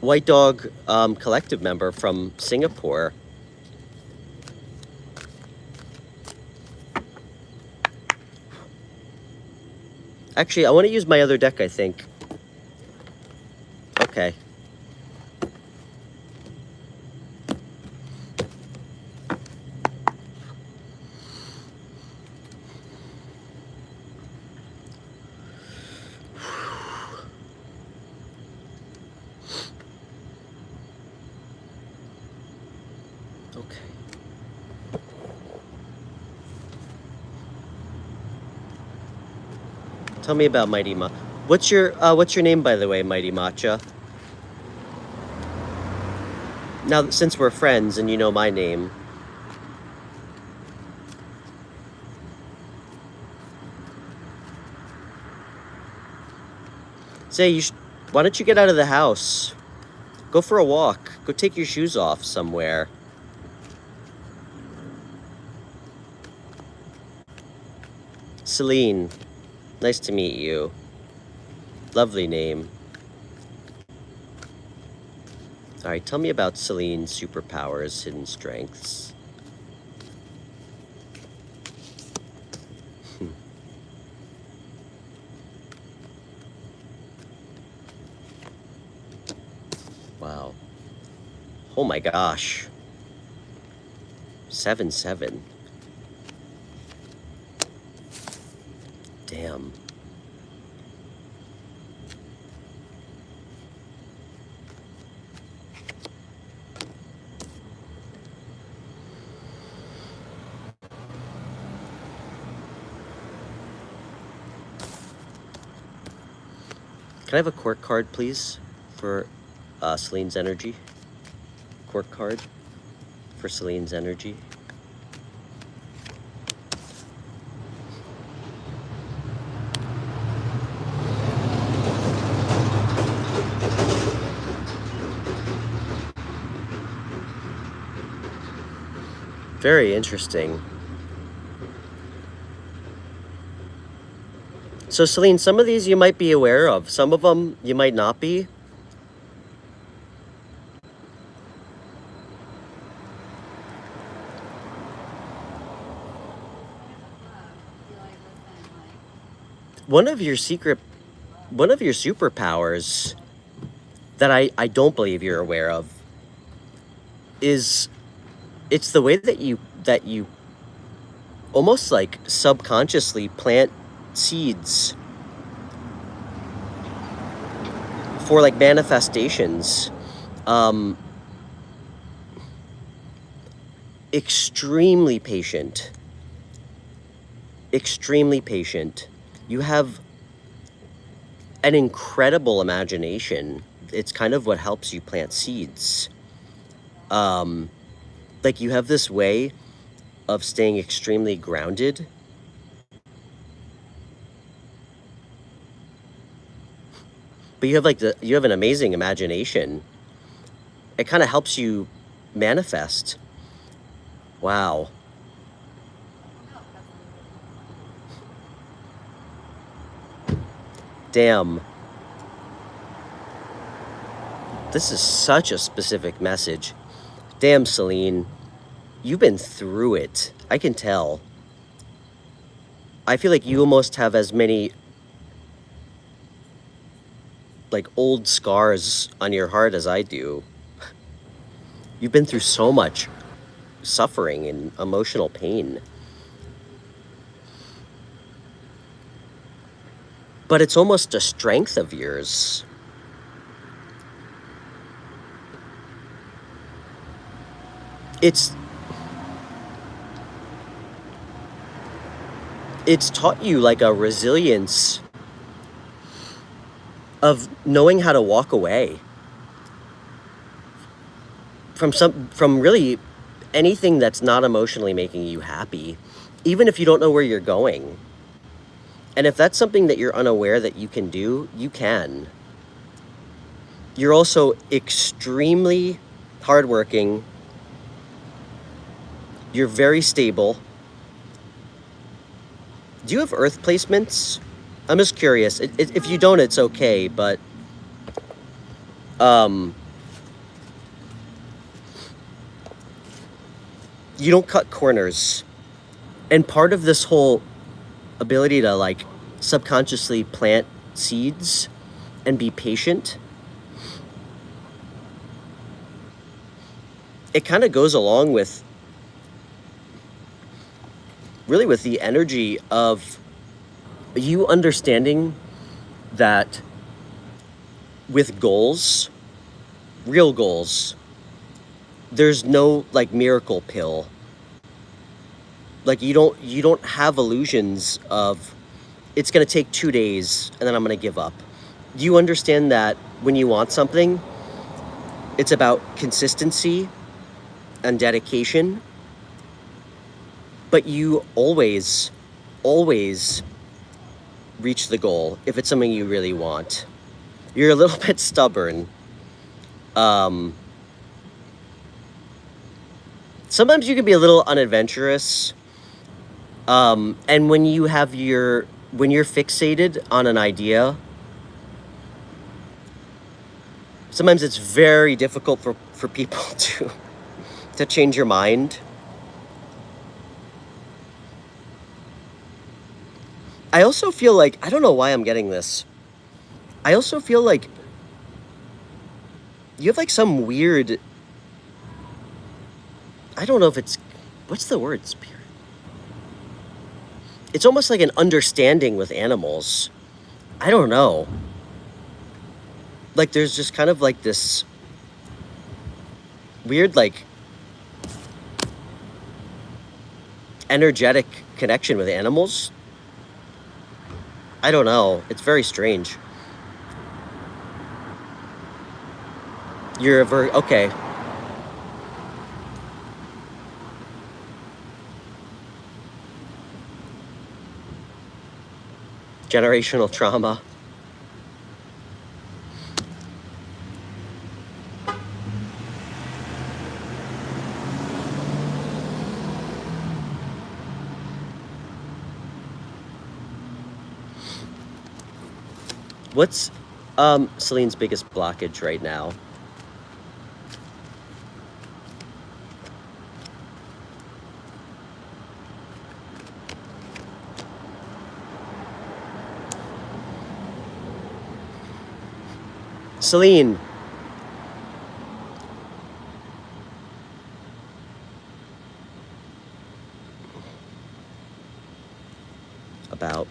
White Dog Collective member from Singapore. Actually, I want to use my other deck, I think. Okay. Tell me about Mighty Ma. What's your name, by the way, Mighty Matcha? Now, since we're friends and you know my name. Say, why don't you get out of the house? Go for a walk. Go take your shoes off somewhere. Celine, nice to meet you. Lovely name. All right, tell me about Celine's superpowers, hidden strengths. Wow. Oh my gosh. 7-7. Damn. Can I have a court card, please, for Celine's energy? Court card for Celine's energy. Very interesting. So Celine, some of these you might be aware of. Some of them you might not be. One of your superpowers that I don't believe you're aware of is it's the way that you almost like subconsciously plant seeds for like manifestations. Extremely patient. Extremely patient. You have an incredible imagination. It's kind of what helps you plant seeds. Like you have this way of staying extremely grounded. But you have an amazing imagination. It kind of helps you manifest. Wow. Damn. This is such a specific message. Damn, Celine. You've been through it. I can tell. I feel like you almost have as many like old scars on your heart as I do. You've been through so much suffering and emotional pain. But it's almost a strength of yours. It's taught you like a resilience of knowing how to walk away from really anything that's not emotionally making you happy, even if you don't know where you're going. And if that's something that you're unaware that you can do, you can. You're also extremely hardworking. You're very stable. Do you have earth placements? I'm just curious. If you don't, it's okay, but you don't cut corners. And part of this whole ability to like subconsciously plant seeds and be patient, it kind of goes along with really with the energy of you understanding that with goals, real goals, there's no like miracle pill. Like you don't have illusions of it's going to take 2 days and then I'm going to give up. You understand that when you want something, it's about consistency and dedication. But you always reach the goal if it's something you really want. You're a little bit stubborn. Sometimes you can be a little unadventurous. And when you're fixated on an idea, sometimes it's very difficult for people to change your mind. I also feel like, I don't know why I'm getting this. I also feel like you have like some weird I don't know if it's, what's the word, spirit? It's almost like an understanding with animals. I don't know. Like there's just kind of like this weird like energetic connection with animals. I don't know. It's very strange. You're a okay. Generational trauma. What's Celine's biggest blockage right now? Celine. About.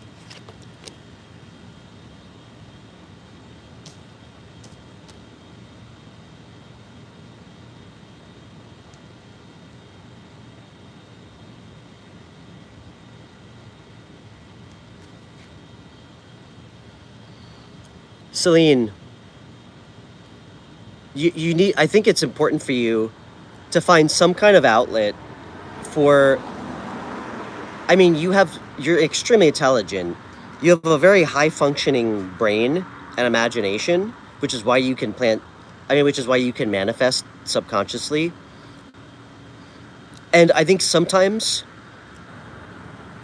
Celine, you need, I think it's important for you to find some kind of outlet for, I mean, you're extremely intelligent. You have a very high functioning brain and imagination, which is why you can which is why you can manifest subconsciously. And I think sometimes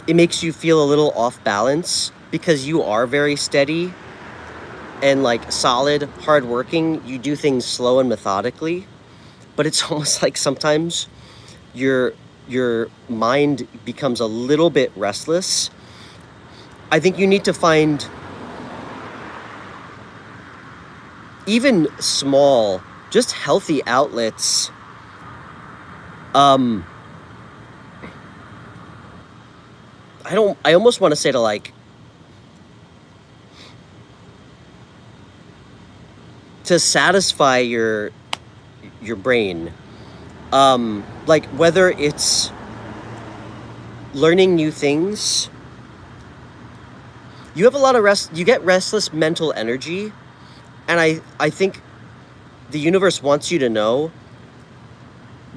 it makes you feel a little off balance because you are very steady and like solid, hardworking. You do things slow and methodically, but it's almost like sometimes your mind becomes a little bit restless. I think you need to find even small, just healthy outlets. I almost want to say to like, to satisfy your brain. Like whether it's learning new things. You have a lot of you get restless mental energy, and I think the universe wants you to know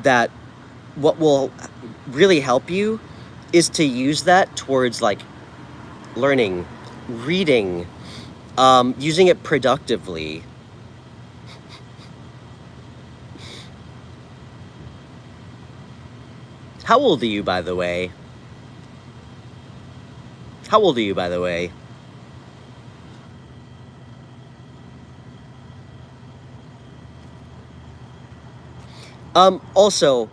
that what will really help you is to use that towards like learning, reading, using it productively. How old are you, by the way? How old are you, by the way? Also,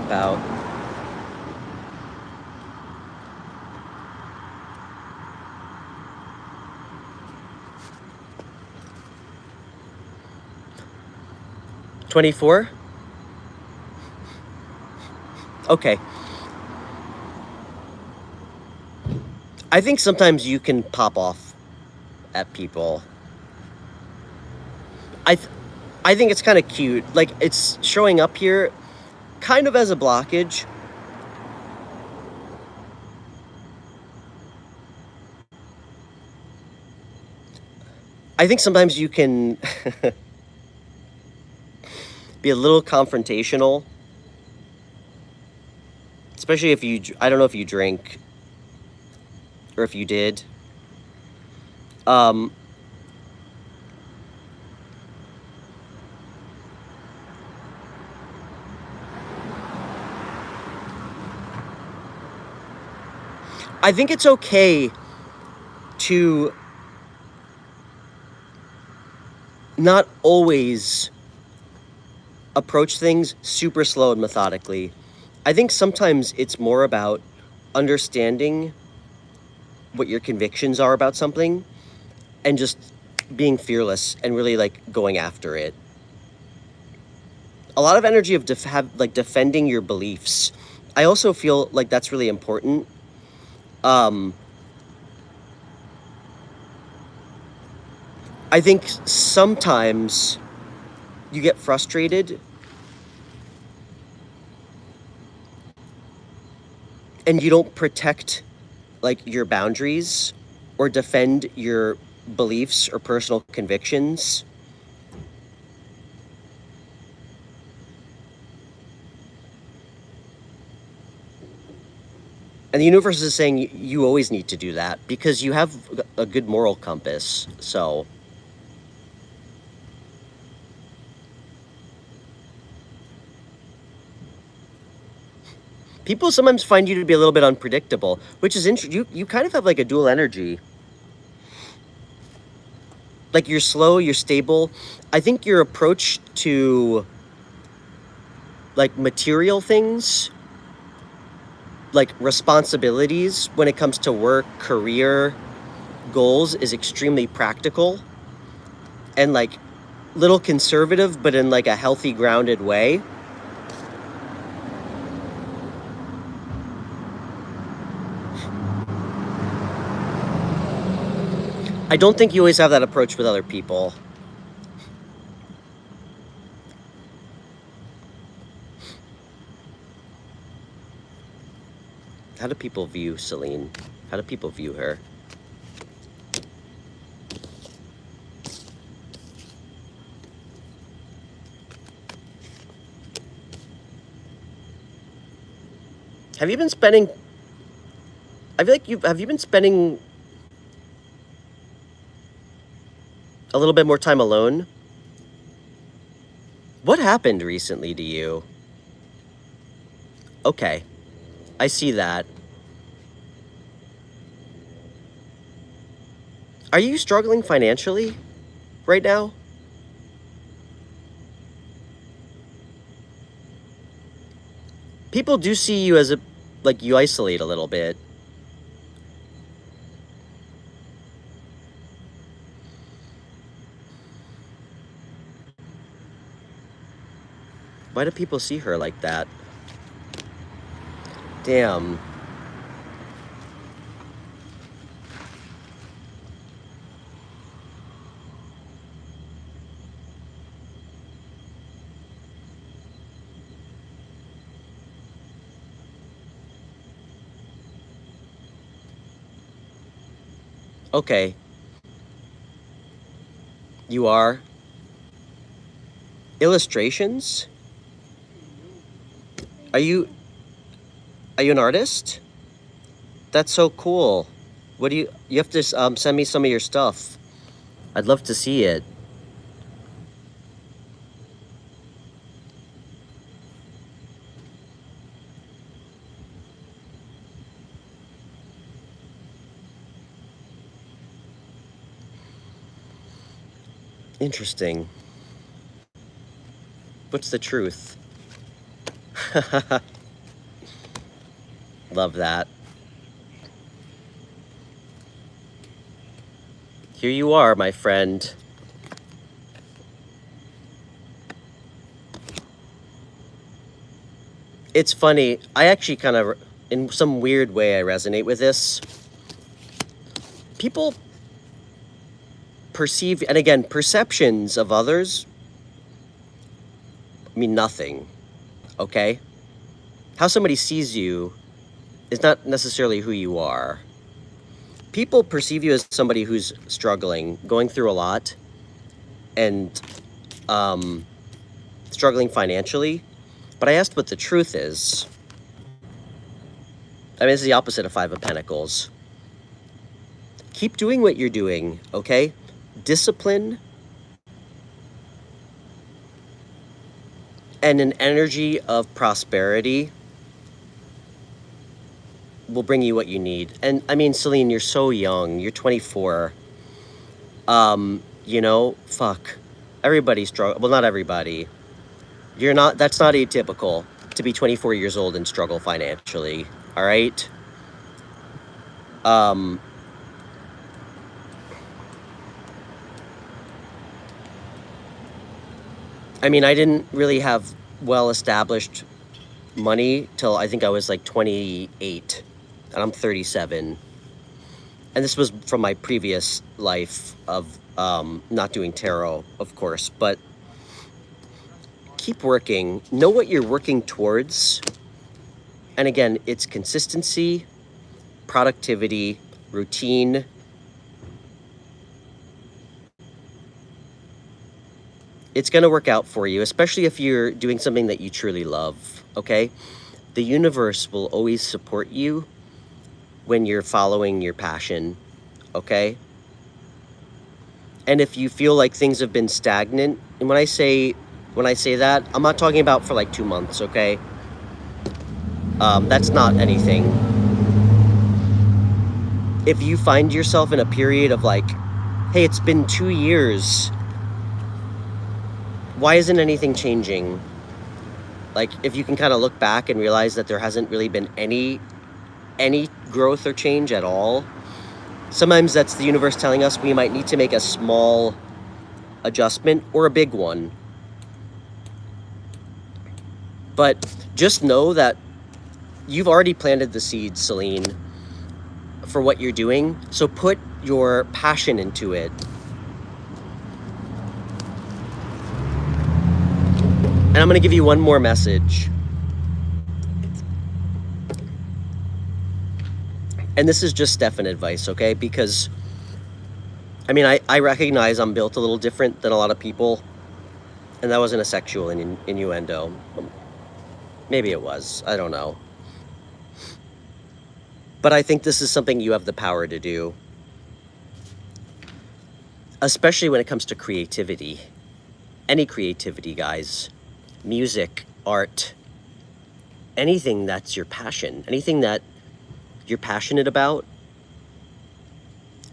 about $24? Okay. I think sometimes you can pop off at people. I think it's kind of cute. Like, it's showing up here kind of as a blockage. I think sometimes you can be a little confrontational. Especially if you, I don't know if you drink or if you did. I think it's okay to not always approach things super slow and methodically. I think sometimes it's more about understanding what your convictions are about something and just being fearless and really like going after it. a lot of energy of defending your beliefs. I also feel like that's really important. I think sometimes you get frustrated and you don't protect like your boundaries or defend your beliefs or personal convictions. And the universe is saying you always need to do that because you have a good moral compass. So people sometimes find you to be a little bit unpredictable, which is interesting. You kind of have like a dual energy. Like you're slow, you're stable. I think your approach to like material things, like responsibilities when it comes to work, career, goals is extremely practical and like little conservative, but in like a healthy, grounded way. I don't think you always have that approach with other people. How do people view Celine? How do people view her? Have you been spending... I feel like have you been spending a little bit more time alone? What happened recently to you? Okay, I see that. Are you struggling financially right now? People do see you as a, like you isolate a little bit. Why do people see her like that? Damn. Okay. You are? Illustrations? Are you an artist? That's so cool. What do you have to send me some of your stuff. I'd love to see it. Interesting. What's the truth? Love that. Here you are, my friend. It's funny. I actually kind of, in some weird way, I resonate with this. People perceive, and again, perceptions of others mean nothing, okay? How somebody sees you is not necessarily who you are. People perceive you as somebody who's struggling, going through a lot, and struggling financially. But I asked what the truth is. I mean, it's the opposite of Five of Pentacles. Keep doing what you're doing, okay? Discipline and an energy of prosperity will bring you what you need. And I mean, Celine, you're so young. You're 24. You know, fuck. Everybody's struggle. Well, not everybody. You're not, that's not atypical to be 24 years old and struggle financially. All right? I mean, I didn't really have well-established money till I think I was like 28, and I'm 37. And this was from my previous life of not doing tarot, of course, but keep working. Know what you're working towards. And again, it's consistency, productivity, routine. It's going to work out for you, especially if you're doing something that you truly love, okay? The universe will always support you when you're following your passion, okay? And if you feel like things have been stagnant, and when I say that, I'm not talking about for like 2 months, okay? That's not anything. If you find yourself in a period of like, hey, it's been 2 years, why isn't anything changing? Like, if you can kind of look back and realize that there hasn't really been any growth or change at all, sometimes that's the universe telling us we might need to make a small adjustment or a big one. But just know that you've already planted the seeds, Celine, for what you're doing. So put your passion into it. And I'm going to give you one more message. And this is just Stefan advice, okay? Because, I mean, I recognize I'm built a little different than a lot of people. And that wasn't a sexual innuendo. Maybe it was. I don't know. But I think this is something you have the power to do. Especially when it comes to creativity. Any creativity, guys. Music, art, anything that's your passion. Anything that you're passionate about.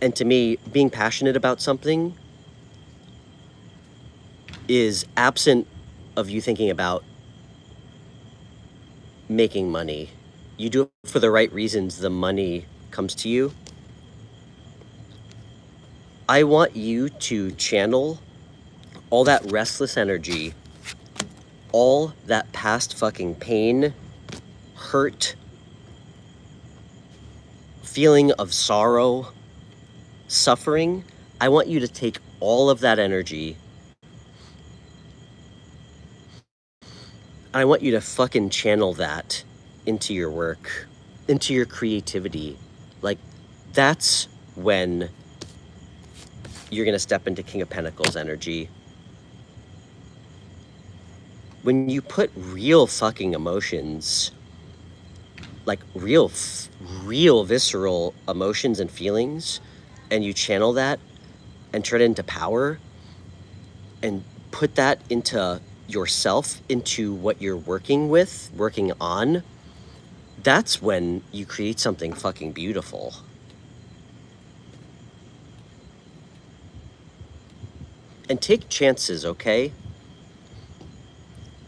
And to me, being passionate about something is absent of you thinking about making money. You do it for the right reasons, the money comes to you. I want you to channel all that restless energy, all that past fucking pain, hurt, feeling of sorrow, suffering. I want you to take all of that energy and I want you to fucking channel that into your work, into your creativity. Like, that's when you're gonna step into King of Pentacles energy. When you put real fucking emotions, like real visceral emotions and feelings, and you channel that and turn it into power and put that into yourself, into what you're working on, that's when you create something fucking beautiful. And take chances, okay?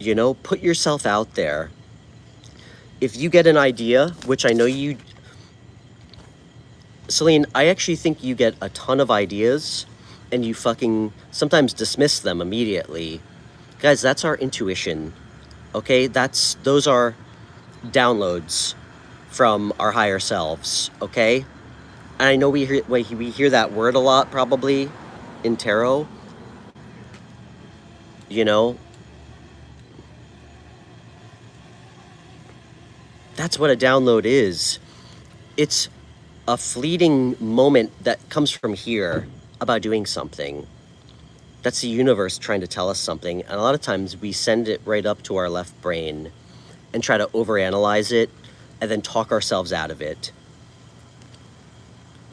You know, put yourself out there. If you get an idea, which I know you... Celine, I actually think you get a ton of ideas and you fucking sometimes dismiss them immediately. Guys, that's our intuition, okay? Those are downloads from our higher selves, okay? And I know we hear that word a lot probably in tarot, you know? That's what a download is. It's a fleeting moment that comes from here about doing something. That's the universe trying to tell us something. And a lot of times we send it right up to our left brain and try to overanalyze it and then talk ourselves out of it.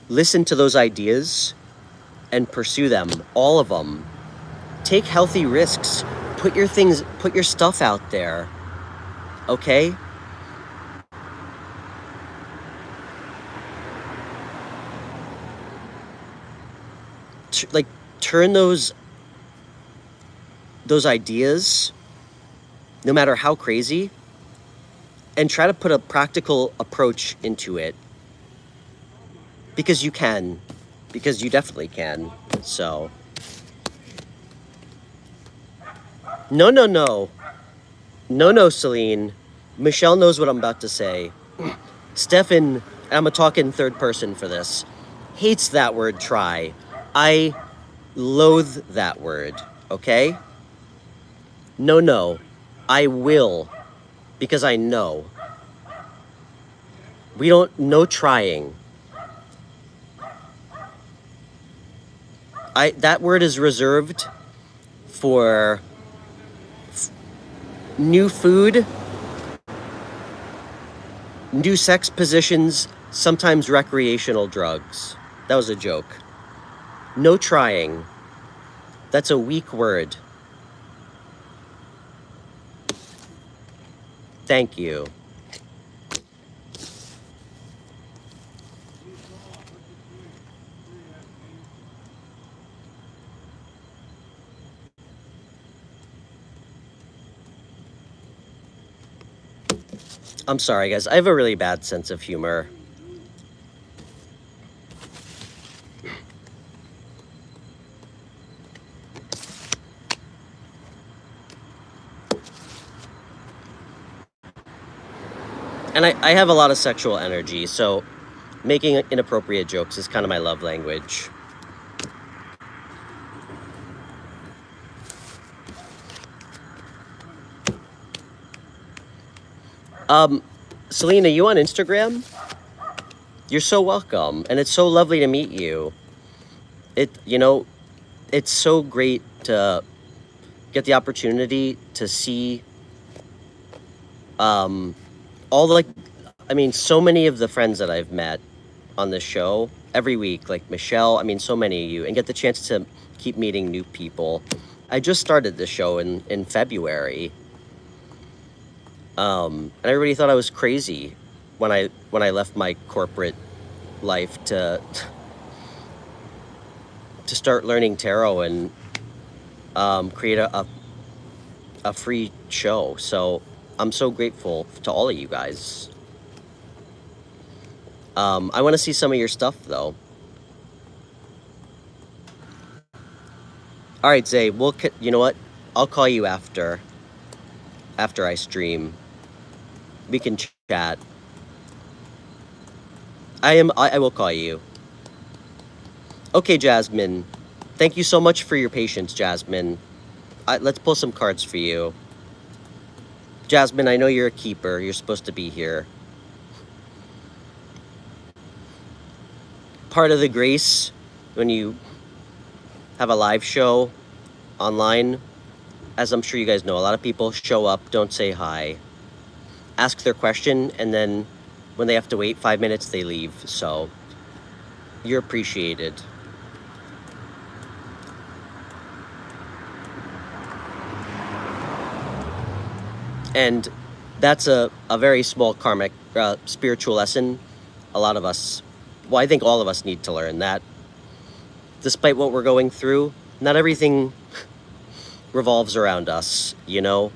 Listen to those ideas and pursue them, all of them. Take healthy risks. Put your stuff out there, okay? Like, turn those ideas, no matter how crazy, and try to put a practical approach into it. Because you can. Because you definitely can. So. No. No, Celine. Michelle knows what I'm about to say. Stefan, I'm gonna talk in third person for this, hates that word try. I loathe that word, okay? No. I will, because I know. We don't, no trying. That word is reserved for new food, new sex positions, sometimes recreational drugs. That was a joke. No trying. That's a weak word. Thank you. I'm sorry, guys. I have a really bad sense of humor. And I have a lot of sexual energy, so making inappropriate jokes is kind of my love language. Selena, you on Instagram? You're so welcome, and it's so lovely to meet you. It's so great to get the opportunity to see all the, like, I mean, so many of the friends that I've met on this show every week, like Michelle, I mean, so many of you, and get the chance to keep meeting new people. I just started this show in February. And everybody thought I was crazy when I left my corporate life to start learning tarot and create a free show. So I'm so grateful to all of you guys. I want to see some of your stuff though. All right, Zay. You know what? I'll call you after I stream. We can chat. I will call you. Okay, Jasmine. Thank you so much for your patience, Jasmine. Let's pull some cards for you. Jasmine, I know you're a keeper. You're supposed to be here. Part of the grace when you have a live show online, as I'm sure you guys know, a lot of people show up, don't say hi, ask their question, and then when they have to wait 5 minutes, they leave. So you're appreciated. And that's a very small karmic spiritual lesson. A lot of us, well, I think all of us need to learn that despite what we're going through, not everything revolves around us, you know?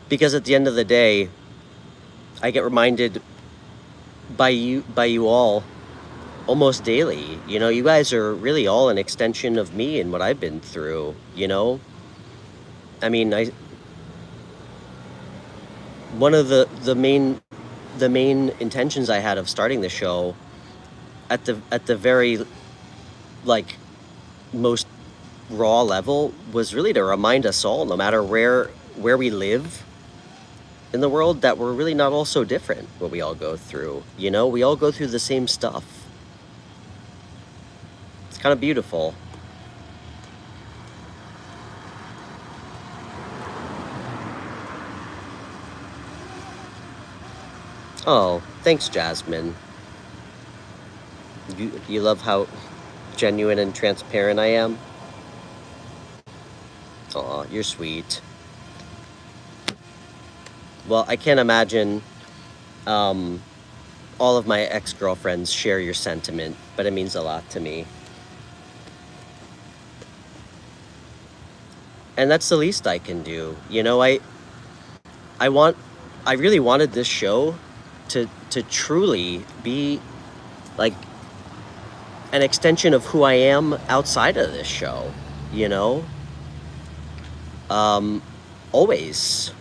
Because at the end of the day, I get reminded by you all almost daily. You know, you guys are really all an extension of me and what I've been through, you know? I mean, one of the main intentions I had of starting the show at the very, like, most raw level was really to remind us all, no matter where we live in the world, that we're really not all so different, what we all go through. You know, we all go through the same stuff. It's kind of beautiful. Oh, thanks, Jasmine. You love how genuine and transparent I am? Aw, you're sweet. Well, I can't imagine all of my ex-girlfriends share your sentiment, but it means a lot to me. And that's the least I can do. You know, I really wanted this show to truly be, like, an extension of who I am outside of this show, you know? Always.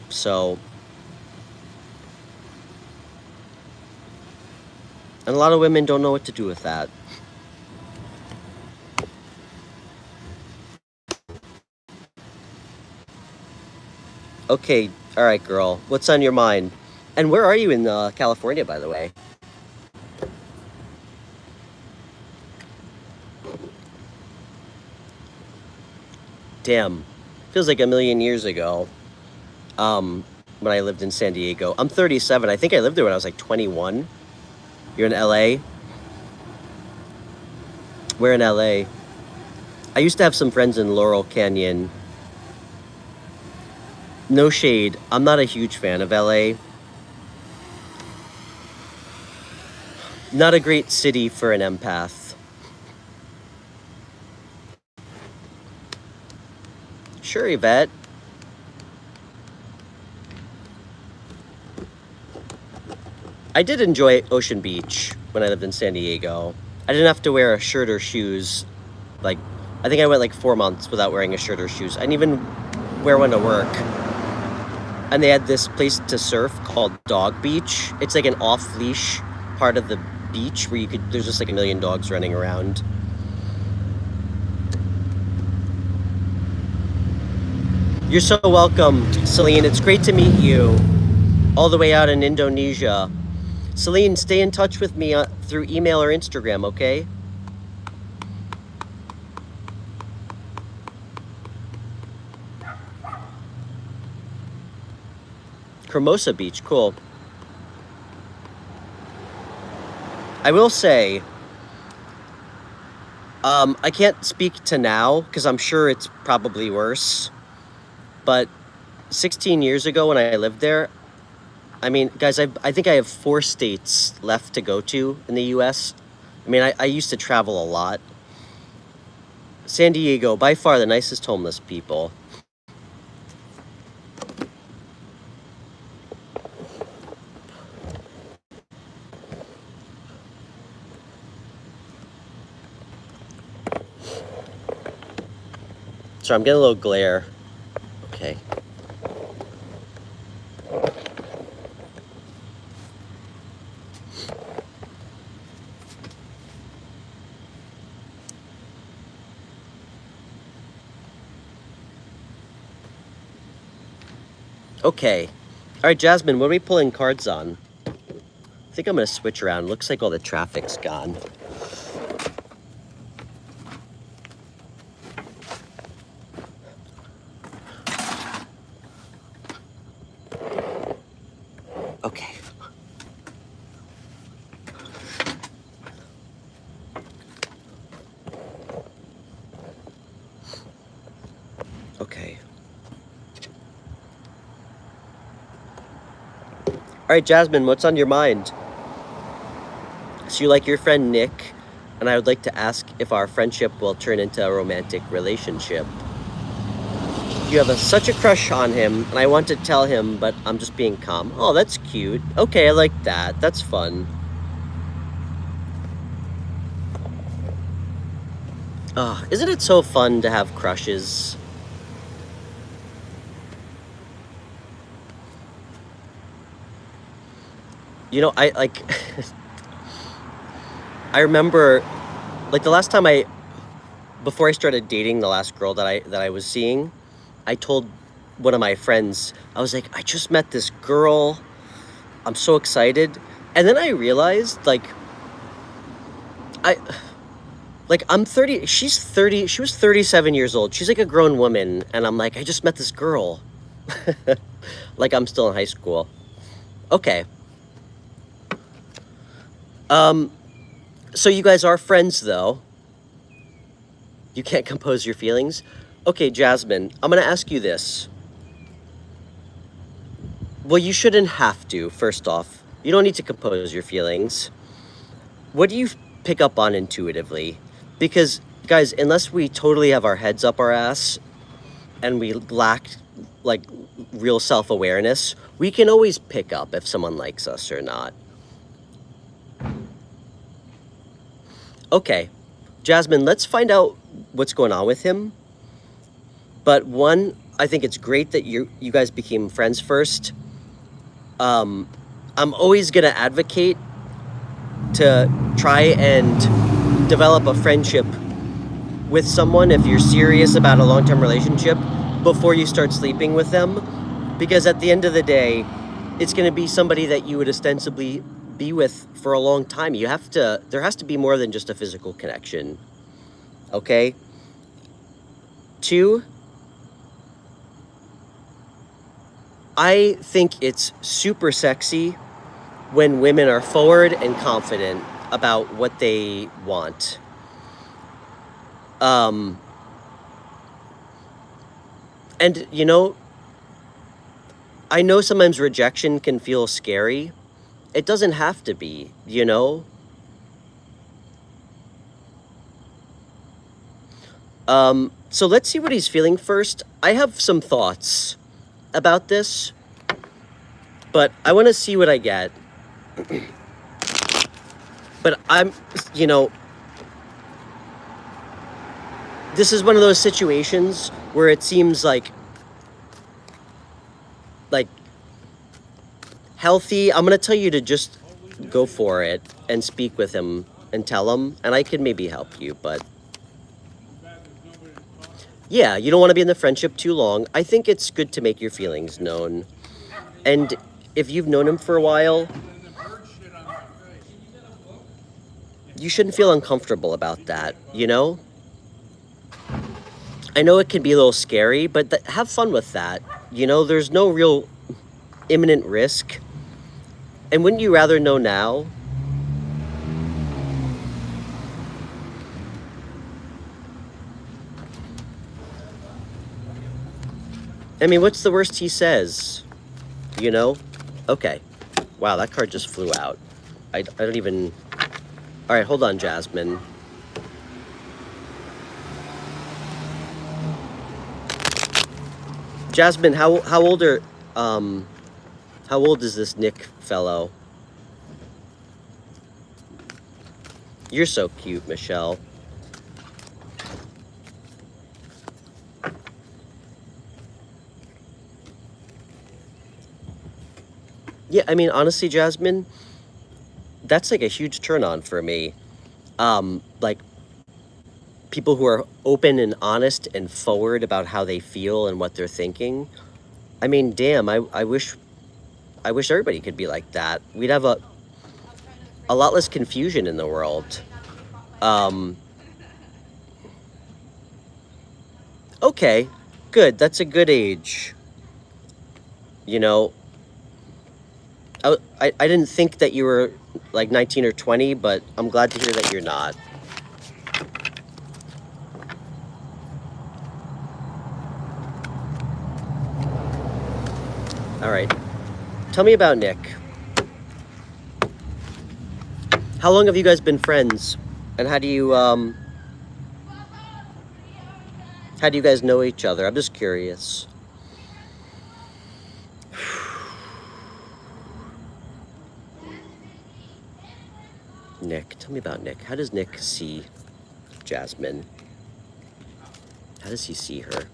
So, and a lot of women don't know what to do with that. Okay, all right, girl. What's on your mind? And where are you in California, by the way? Damn, feels like a million years ago. When I lived in San Diego. I'm 37. I think I lived there when I was like 21. You're in LA? We're in LA. I used to have some friends in Laurel Canyon. No shade. I'm not a huge fan of LA. Not a great city for an empath. Sure, Yvette. I did enjoy Ocean Beach when I lived in San Diego. I didn't have to wear a shirt or shoes. Like, I think I went like 4 months without wearing a shirt or shoes. I didn't even wear one to work. And they had this place to surf called Dog Beach. It's like an off-leash part of the beach where there's just like a million dogs running around. You're so welcome, Celine. It's great to meet you. All the way out in Indonesia. Celine, stay in touch with me through email or Instagram, okay? Hermosa Beach, cool. I will say, I can't speak to now because I'm sure it's probably worse. But 16 years ago when I lived there, I mean, guys, I think I have 4 states left to go to in the US. I mean, I used to travel a lot. San Diego, by far the nicest homeless people. So I'm getting a little glare. Okay. Okay. All right, Jasmine, what are we pulling cards on? I think I'm going to switch around. Looks like all the traffic's gone. Okay. Okay. All right, Jasmine, what's on your mind? So you like your friend Nick, and I would like to ask if our friendship will turn into a romantic relationship. You have such a crush on him, and I want to tell him, but I'm just being calm. Oh, that's cute. Okay, I like that. That's fun. Oh, isn't it so fun to have crushes? You know, I like I remember like the last time before I started dating the last girl that I was seeing, I told one of my friends, I was like, I just met this girl. I'm so excited. And then I realized I'm 30, she's 30, she was 37 years old. She's like a grown woman, and I'm like, I just met this girl. Like I'm still in high school. Okay. So you guys are friends, though. You can't compose your feelings. Okay, Jasmine, I'm gonna ask you this. Well, you shouldn't have to, first off. You don't need to compose your feelings. What do you pick up on intuitively? Because, guys, unless we totally have our heads up our ass and we lack, like, real self-awareness, we can always pick up if someone likes us or not. Okay, Jasmine, let's find out what's going on with him. But one, I think it's great that you guys became friends first. I'm always gonna advocate to try and develop a friendship with someone if you're serious about a long-term relationship before you start sleeping with them, because at the end of the day, it's going to be somebody that you would ostensibly be with for a long time. There has to be more than just a physical connection. Okay? 2, I think it's super sexy when women are forward and confident about what they want. And you know, I know sometimes rejection can feel scary. It doesn't have to be, you know? So let's see what he's feeling first. I have some thoughts about this, but I want to see what I get. But you know, this is one of those situations where it seems like healthy. I'm going to tell you to just go for it and speak with him and tell him, and I can maybe help you, but yeah, you don't want to be in the friendship too long. I think it's good to make your feelings known. And if you've known him for a while, you shouldn't feel uncomfortable about that, you know? I know it can be a little scary, but have fun with that. You know, there's no real imminent risk. And wouldn't you rather know now? I mean, what's the worst he says? You know? Okay. Wow, that card just flew out. I don't even... All right, hold on, Jasmine. Jasmine, how old is this Nick fellow? You're so cute, Michelle. Yeah, I mean, honestly, Jasmine, that's like a huge turn on for me. Like, people who are open and honest and forward about how they feel and what they're thinking. I mean, damn, I wish everybody could be like that. We'd have a lot less confusion in the world. Okay, good. That's a good age. You know, I didn't think that you were like 19 or 20, but I'm glad to hear that you're not. All right. Tell me about Nick. How long have you guys been friends? And how do you guys know each other? I'm just curious. Nick, tell me about Nick. How does Nick see Jasmine? How does he see her?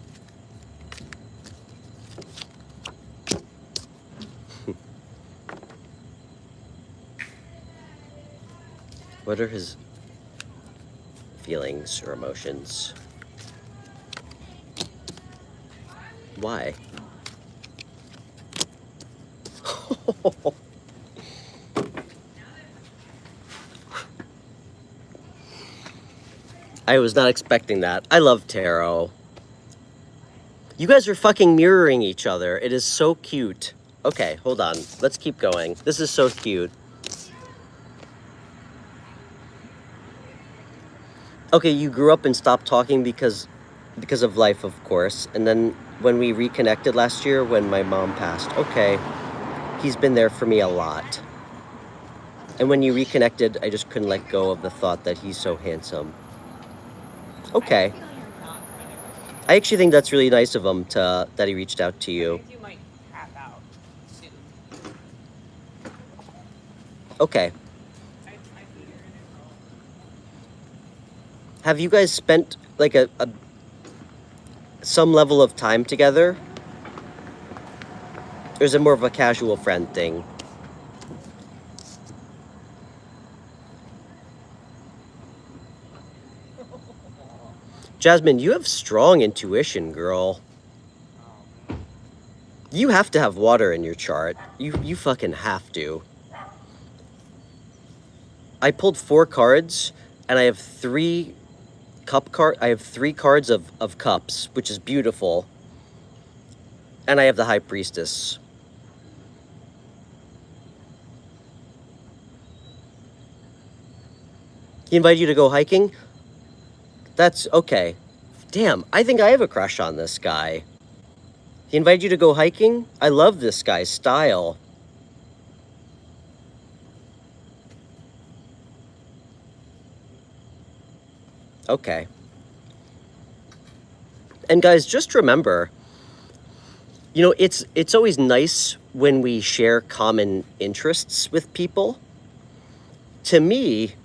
What are his feelings or emotions? Why? I was not expecting that. I love tarot. You guys are fucking mirroring each other. It is so cute. Okay, hold on. Let's keep going. This is so cute. Okay, you grew up and stopped talking because of life, of course. And then when we reconnected last year, when my mom passed, okay, he's been there for me a lot. And when you reconnected, I just couldn't let go of the thought that he's so handsome. Okay. I actually think that's really nice of him that he reached out to you. Okay. have you guys spent like some level of time together? Or is it more of a casual friend thing? Jasmine, you have strong intuition, girl. You have to have water in your chart. You fucking have to. I pulled 4 cards, and I have 3 I have 3 cards of cups, which is beautiful. And I have the High Priestess. He invited you to go hiking? That's okay. Damn, I think I have a crush on this guy. He invited you to go hiking? I love this guy's style. Okay. And guys, just remember, you know, it's always nice when we share common interests with people. To me,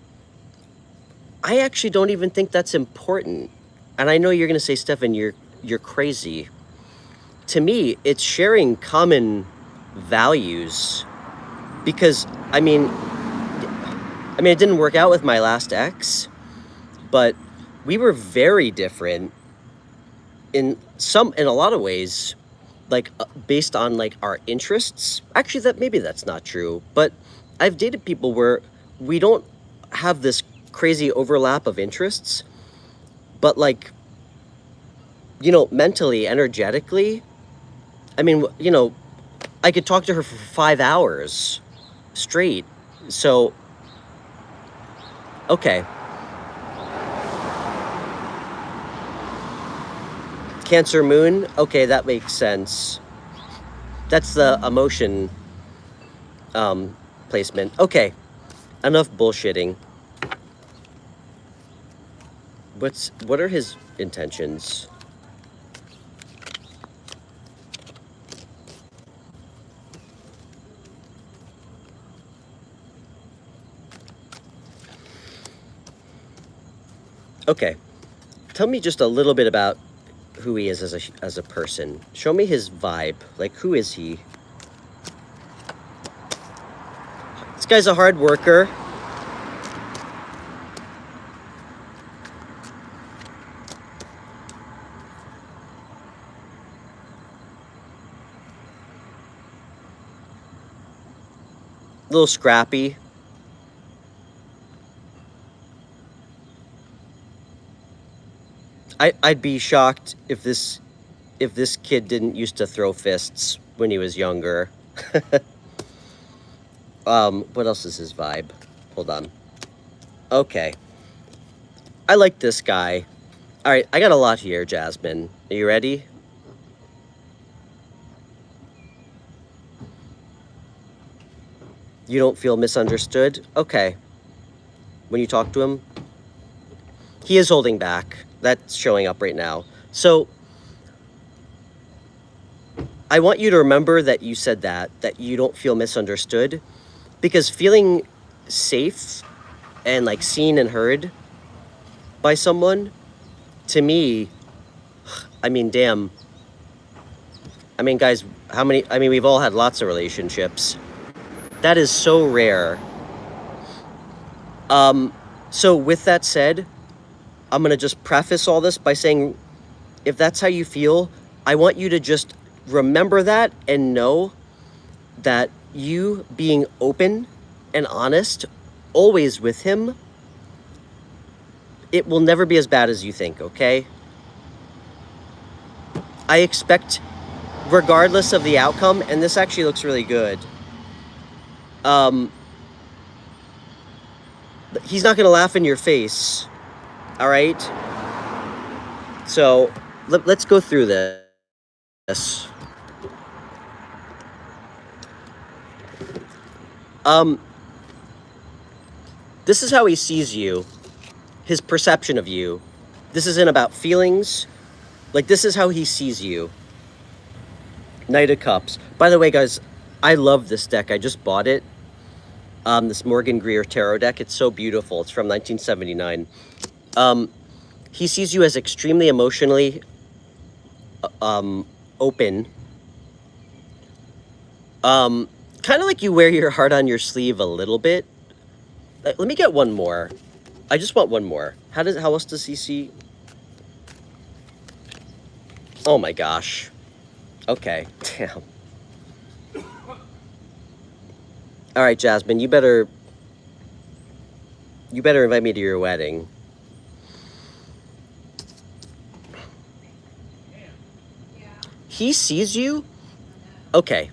I actually don't even think that's important. And I know you're going to say, Stefan, you're crazy. To me, it's sharing common values, because I mean it didn't work out with my last ex, but we were very different in a lot of ways, like based on like our interests. Actually, maybe that's not true, but I've dated people where we don't have this crazy overlap of interests, but like, you know, mentally, energetically, I mean, you know, I could talk to her for 5 hours straight. So, okay. Cancer moon, okay, that makes sense. That's the emotion placement. Okay, enough bullshitting. What are his intentions? Okay, tell me just a little bit about who he is as a person. Show me his vibe. Like, who is he? This guy's a hard worker. A little scrappy. I'd be shocked if this kid didn't used to throw fists when he was younger. What else is his vibe? Hold on. Okay. I like this guy. All right, I got a lot here, Jasmine. Are you ready? You don't feel misunderstood? Okay. When you talk to him, he is holding back. That's showing up right now. So I want you to remember that you said that you don't feel misunderstood, because feeling safe and like seen and heard by someone, to me, I mean, damn. I mean, guys, we've all had lots of relationships. That is so rare. So with that said, I'm going to just preface all this by saying, if that's how you feel, I want you to just remember that and know that you being open and honest always with him, it will never be as bad as you think, okay? I expect, regardless of the outcome, and this actually looks really good, he's not going to laugh in your face. All right. So let's go through this. This is how he sees you, his perception of you. This isn't about feelings. Like, this is how he sees you. Knight of Cups. By the way, guys, I love this deck. I just bought it. This Morgan Greer tarot deck. It's so beautiful. It's from 1979. He sees you as extremely emotionally open. Kind of like you wear your heart on your sleeve a little bit. Let me get one more. I just want one more. How else does he see? Oh my gosh. Okay. Damn. All right, Jasmine, you better invite me to your wedding. He sees you? Okay.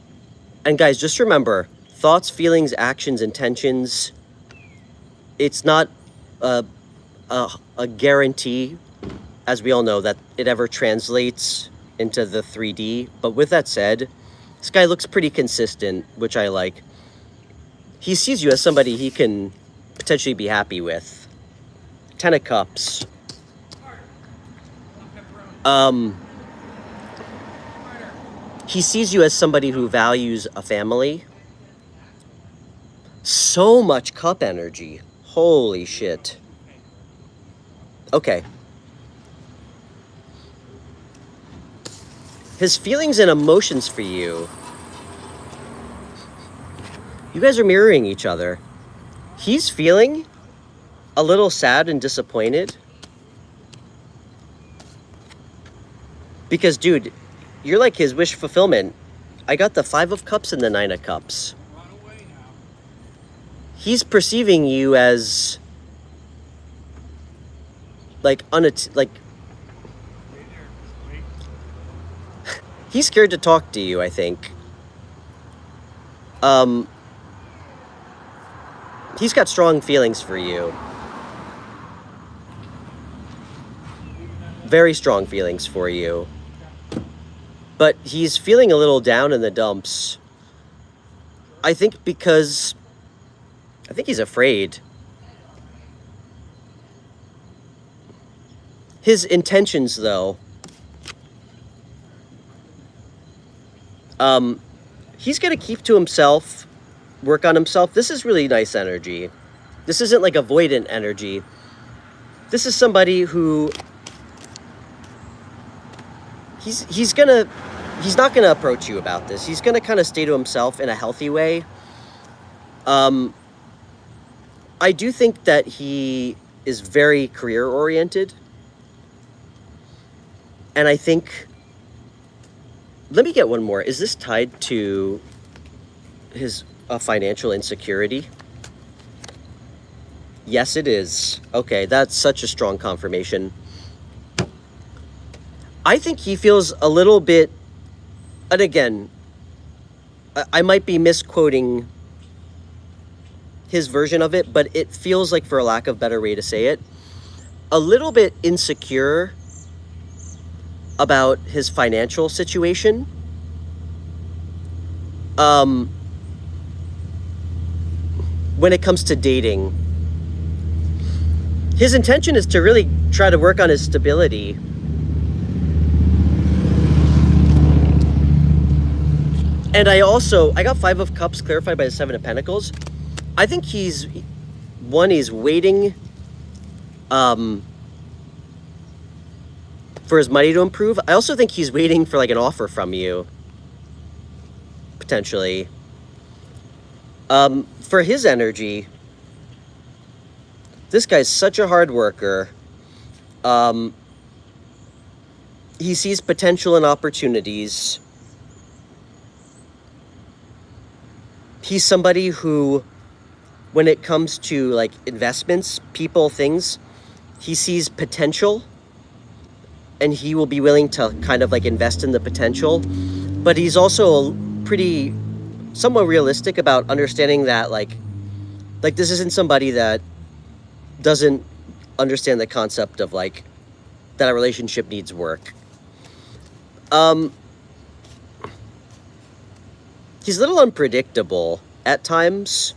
And guys, just remember, thoughts, feelings, actions, intentions, it's not a guarantee, as we all know, that it ever translates into the 3D. But with that said, this guy looks pretty consistent, which I like. He sees you as somebody he can potentially be happy with. 10 of Cups. He sees you as somebody who values a family. So much cup energy. Holy shit. Okay. His feelings and emotions for you. You guys are mirroring each other. He's feeling a little sad and disappointed. Because, dude, you're like his wish fulfillment. I got the 5 of Cups and the 9 of Cups. He's perceiving you as like he's scared to talk to you, I think. He's got strong feelings for you. Very strong feelings for you. But he's feeling a little down in the dumps. I think he's afraid. His intentions, though, he's going to keep to himself, work on himself. This is really nice energy. This isn't like avoidant energy. This is somebody who he's not gonna approach you about this. He's gonna kind of stay to himself in a healthy way. I do think that he is very career oriented. And I think, let me get one more. Is this tied to his financial insecurity? Yes, it is. Okay, that's such a strong confirmation. I think he feels a little bit, and again, I might be misquoting his version of it, but it feels like, for a lack of better way to say it, a little bit insecure about his financial situation. When it comes to dating, his intention is to really try to work on his stability. And I got 5 of Cups clarified by the 7 of Pentacles. I think he's waiting for his money to improve. I also think he's waiting for like an offer from you, potentially. For his energy, this guy's such a hard worker. He sees potential and opportunities. He's somebody who, when it comes to like investments, people, things, he sees potential and he will be willing to kind of like invest in the potential. But he's also pretty somewhat realistic about understanding that like this isn't somebody that doesn't understand the concept of like that a relationship needs work. He's a little unpredictable at times,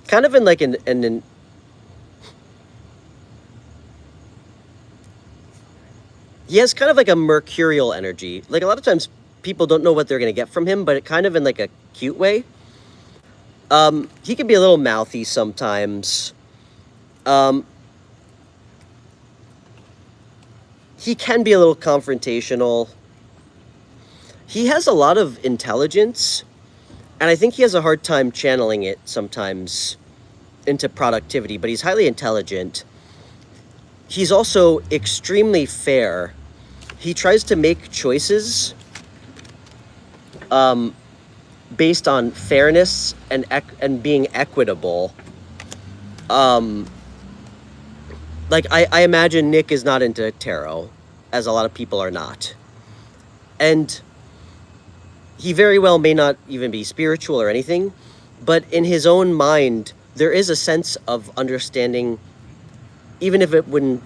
kind of in like an he has kind of like a mercurial energy. Like a lot of times people don't know what they're going to get from him, but it kind of in like a cute way. He can be a little mouthy sometimes. he can be a little confrontational. He has a lot of intelligence, and I think he has a hard time channeling it sometimes into productivity, but he's highly intelligent. He's also extremely fair. He tries to make choices based on fairness and being equitable. Like, I imagine Nick is not into tarot, as a lot of people are not. And he very well may not even be spiritual or anything, but in his own mind, there is a sense of understanding, even if it wouldn't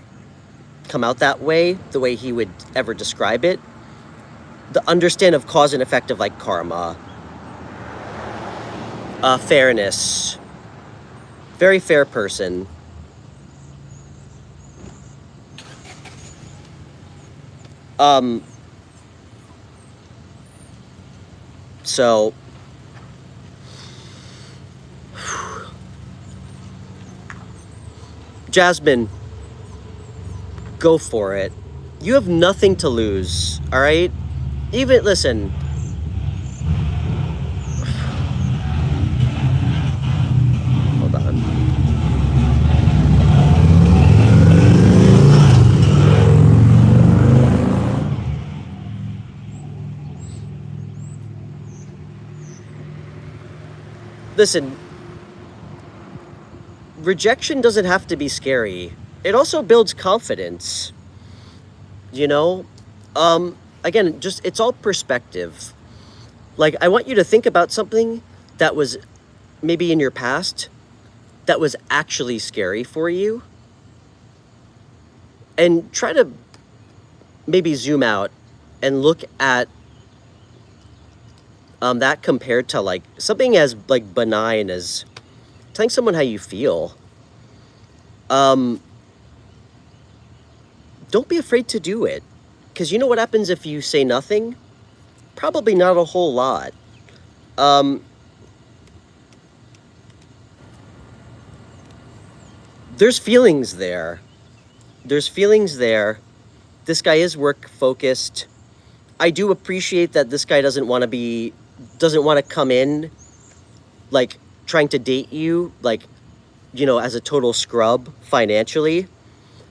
come out that way, the way he would ever describe it, the understand of cause and effect of like karma, fairness, very fair person. So Jasmine, go for it. You have nothing to lose, all right? Even, listen. Hold on. Listen, rejection doesn't have to be scary. It also builds confidence. You know? Again, just, it's all perspective. Like, I want you to think about something that was maybe in your past that was actually scary for you. And try to maybe zoom out and look at that compared to like something as like benign as telling someone how you feel. Don't be afraid to do it, because you know what happens if you say nothing? Probably not a whole lot. There's feelings there. There's feelings there. This guy is work focused. I do appreciate that this guy doesn't want to come in like trying to date you, like, you know, as a total scrub financially.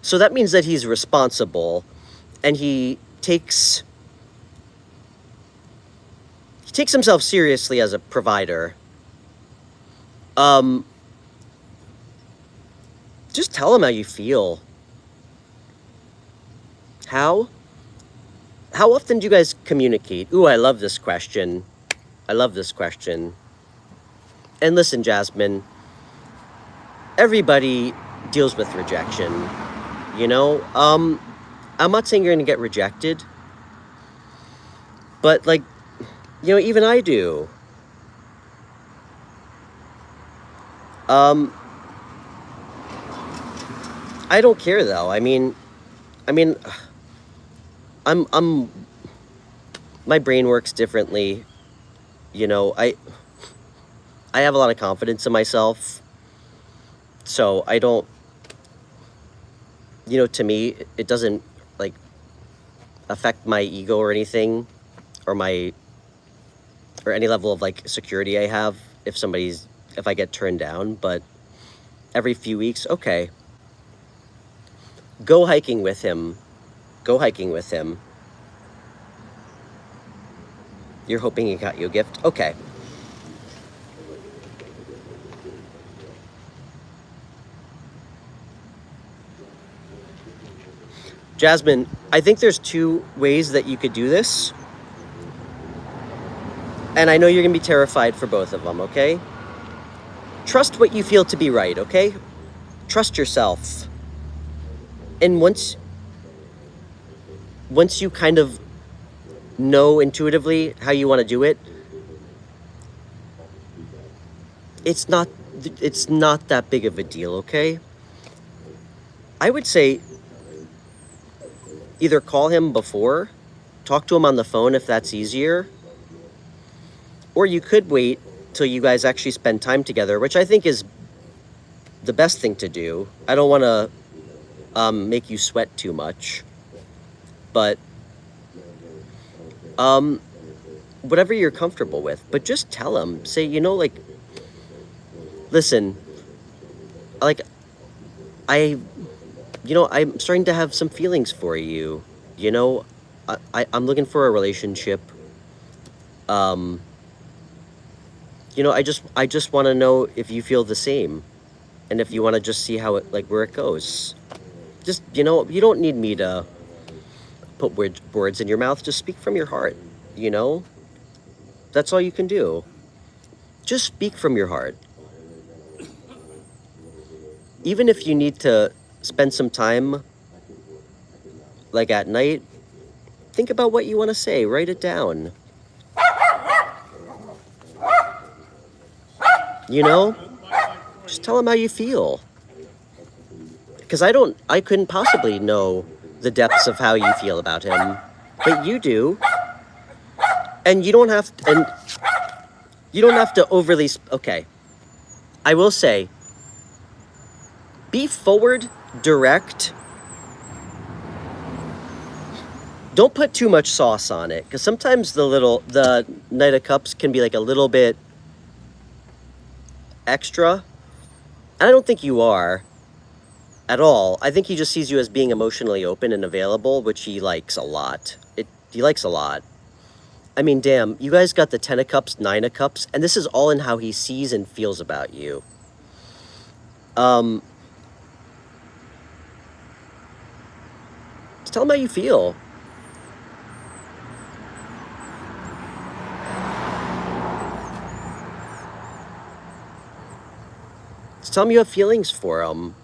So that means that he's responsible, and he takes himself seriously as a provider. Just tell him how you feel. How often do you guys communicate? Ooh, I love this question. I love this question. And listen, Jasmine, everybody deals with rejection, you know? I'm not saying you're gonna get rejected, but like, you know, even I do. I don't care though. I mean, I'm my brain works differently. You know, I have a lot of confidence in myself. So I don't, you know, to me, it doesn't like affect my ego or anything, or any level of like security I have if I get turned down. But every few weeks, okay, go hiking with him. Go hiking with him. You're hoping he got you a gift? Okay. Jasmine, I think there's two ways that you could do this. And I know you're going to be terrified for both of them, okay? Trust what you feel to be right, okay? Trust yourself. And once you kind of know intuitively how you want to do it, it's not that big of a deal, okay? I would say either call him before, talk to him on the phone if that's easier, or you could wait till you guys actually spend time together, which I think is the best thing to do. I don't want to make you sweat too much. but whatever you're comfortable with. But just tell him, say, you know, like, listen, like, I'm starting to have some feelings for you. You know, I'm looking for a relationship. You know, I just want to know if you feel the same, and if you want to just see how it, like, where it goes. Just, you know, you don't need me to put words in your mouth. Just speak from your heart, you know? That's all you can do. Just speak from your heart. Even if you need to spend some time, like at night, think about what you want to say. Write it down. You know? Just tell him how you feel. Because I couldn't possibly know the depths of how you feel about him. But you do. And you don't have to overly, okay. I will say, be forward, direct. Don't put too much sauce on it, because sometimes the Knight of Cups can be like a little bit extra. And I don't think you are at all. I think he just sees you as being emotionally open and available, which he likes a lot. He likes a lot. I mean, damn, you guys got the 10 of Cups, 9 of Cups, and this is all in how he sees and feels about you. Just tell him how you feel. Just tell him you have feelings for him.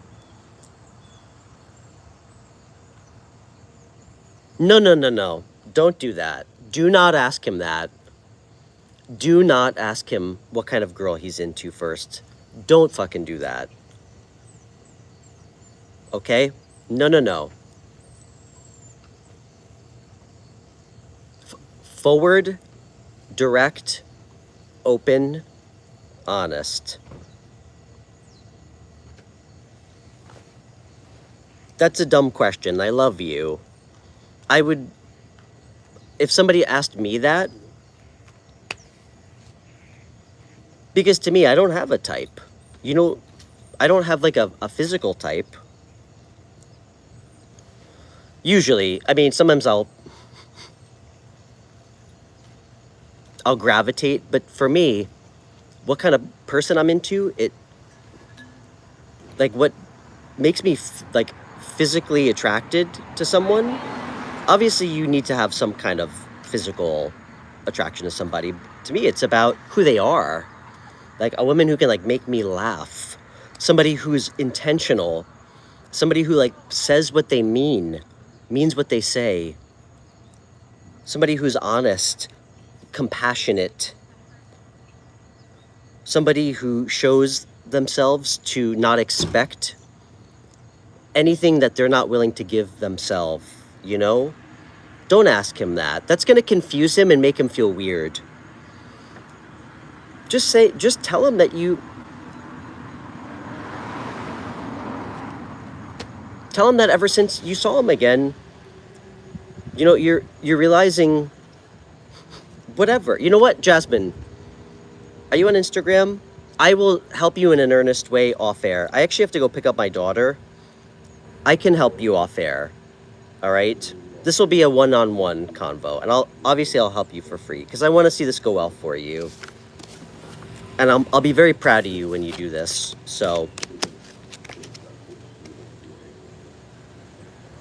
No. Don't do that. Do not ask him that. Do not ask him what kind of girl he's into first. Don't fucking do that. Okay? No. Forward, direct, open, honest. That's a dumb question. I love you. I would, if somebody asked me that, because to me, I don't have a type. You know, I don't have like a physical type. Usually, I mean, sometimes I'll gravitate, but for me, what kind of person I'm into, like what makes me like physically attracted to someone. Obviously, you need to have some kind of physical attraction to somebody. To me, it's about who they are. Like a woman who can like make me laugh. Somebody who's intentional. Somebody who like says what they means what they say. Somebody who's honest, compassionate. Somebody who shows themselves to not expect anything that they're not willing to give themselves, you know? Don't ask him that. That's going to confuse him and make him feel weird. Just tell him that tell him that ever since you saw him again, you know, you're realizing whatever. You know what, Jasmine? Are you on Instagram? I will help you in an earnest way off air. I actually have to go pick up my daughter. I can help you off air. All right? This will be a one-on-one convo, and I'll help you for free because I want to see this go well for you. And I'll be very proud of you when you do this. So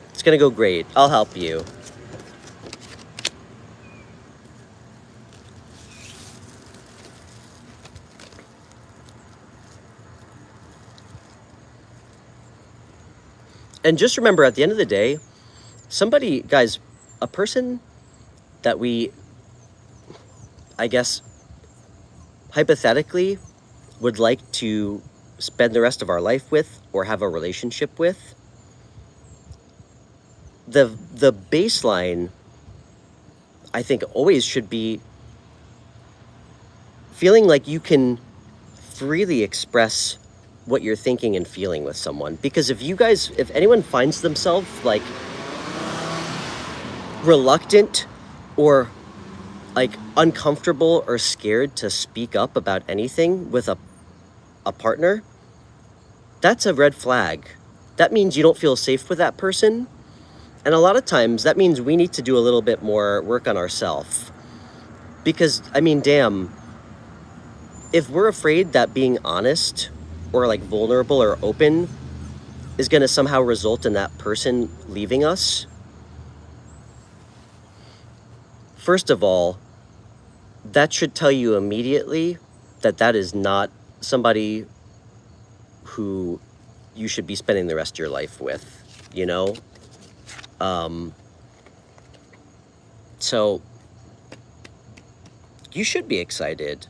it's going to go great. I'll help you. And just remember, at the end of the day, somebody, guys, a person that we, I guess, hypothetically would like to spend the rest of our life with or have a relationship with, the baseline, I think, always should be feeling like you can freely express what you're thinking and feeling with someone. Because if anyone finds themselves like reluctant or like uncomfortable or scared to speak up about anything with a partner, that's a red flag. That means you don't feel safe with that person. And a lot of times that means we need to do a little bit more work on ourselves. Because, I mean, damn, if we're afraid that being honest or like vulnerable or open is going to somehow result in that person leaving us, first of all, that should tell you immediately that that is not somebody who you should be spending the rest of your life with, you know? So you should be excited.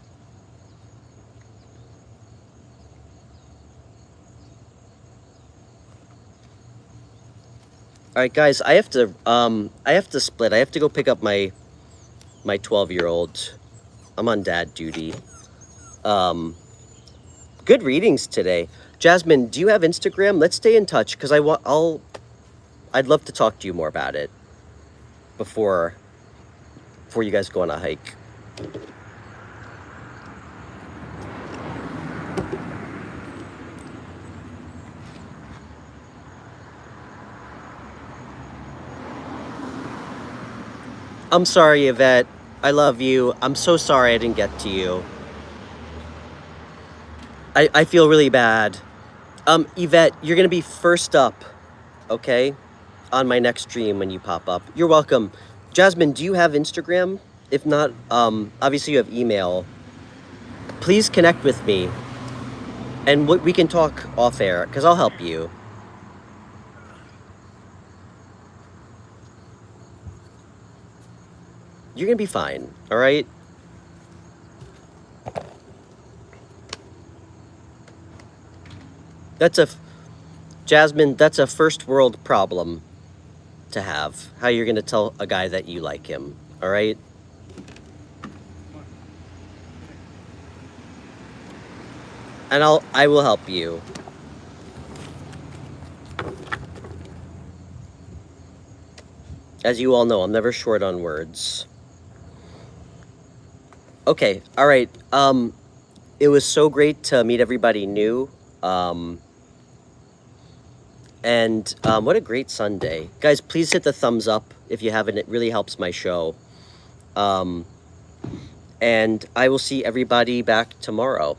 All right, guys, I have to split. I have to go pick up my 12-year-old. I'm on dad duty. Good readings today. Jasmine, do you have Instagram? Let's stay in touch because I'd love to talk to you more about it before you guys go on a hike. I'm sorry, Yvette. I love you. I'm so sorry I didn't get to you. I feel really bad. Yvette, you're going to be first up, okay? On my next stream when you pop up. You're welcome. Jasmine, do you have Instagram? If not, obviously you have email. Please connect with me. And we can talk off air, because I'll help you. You're going to be fine, all right? Jasmine, that's a first world problem to have. How you're going to tell a guy that you like him, all right? And I will help you. As you all know, I'm never short on words. Okay, all right. It was so great to meet everybody new. And what a great Sunday. Guys, please hit the thumbs up if you haven't. It really helps my show. And I will see everybody back tomorrow.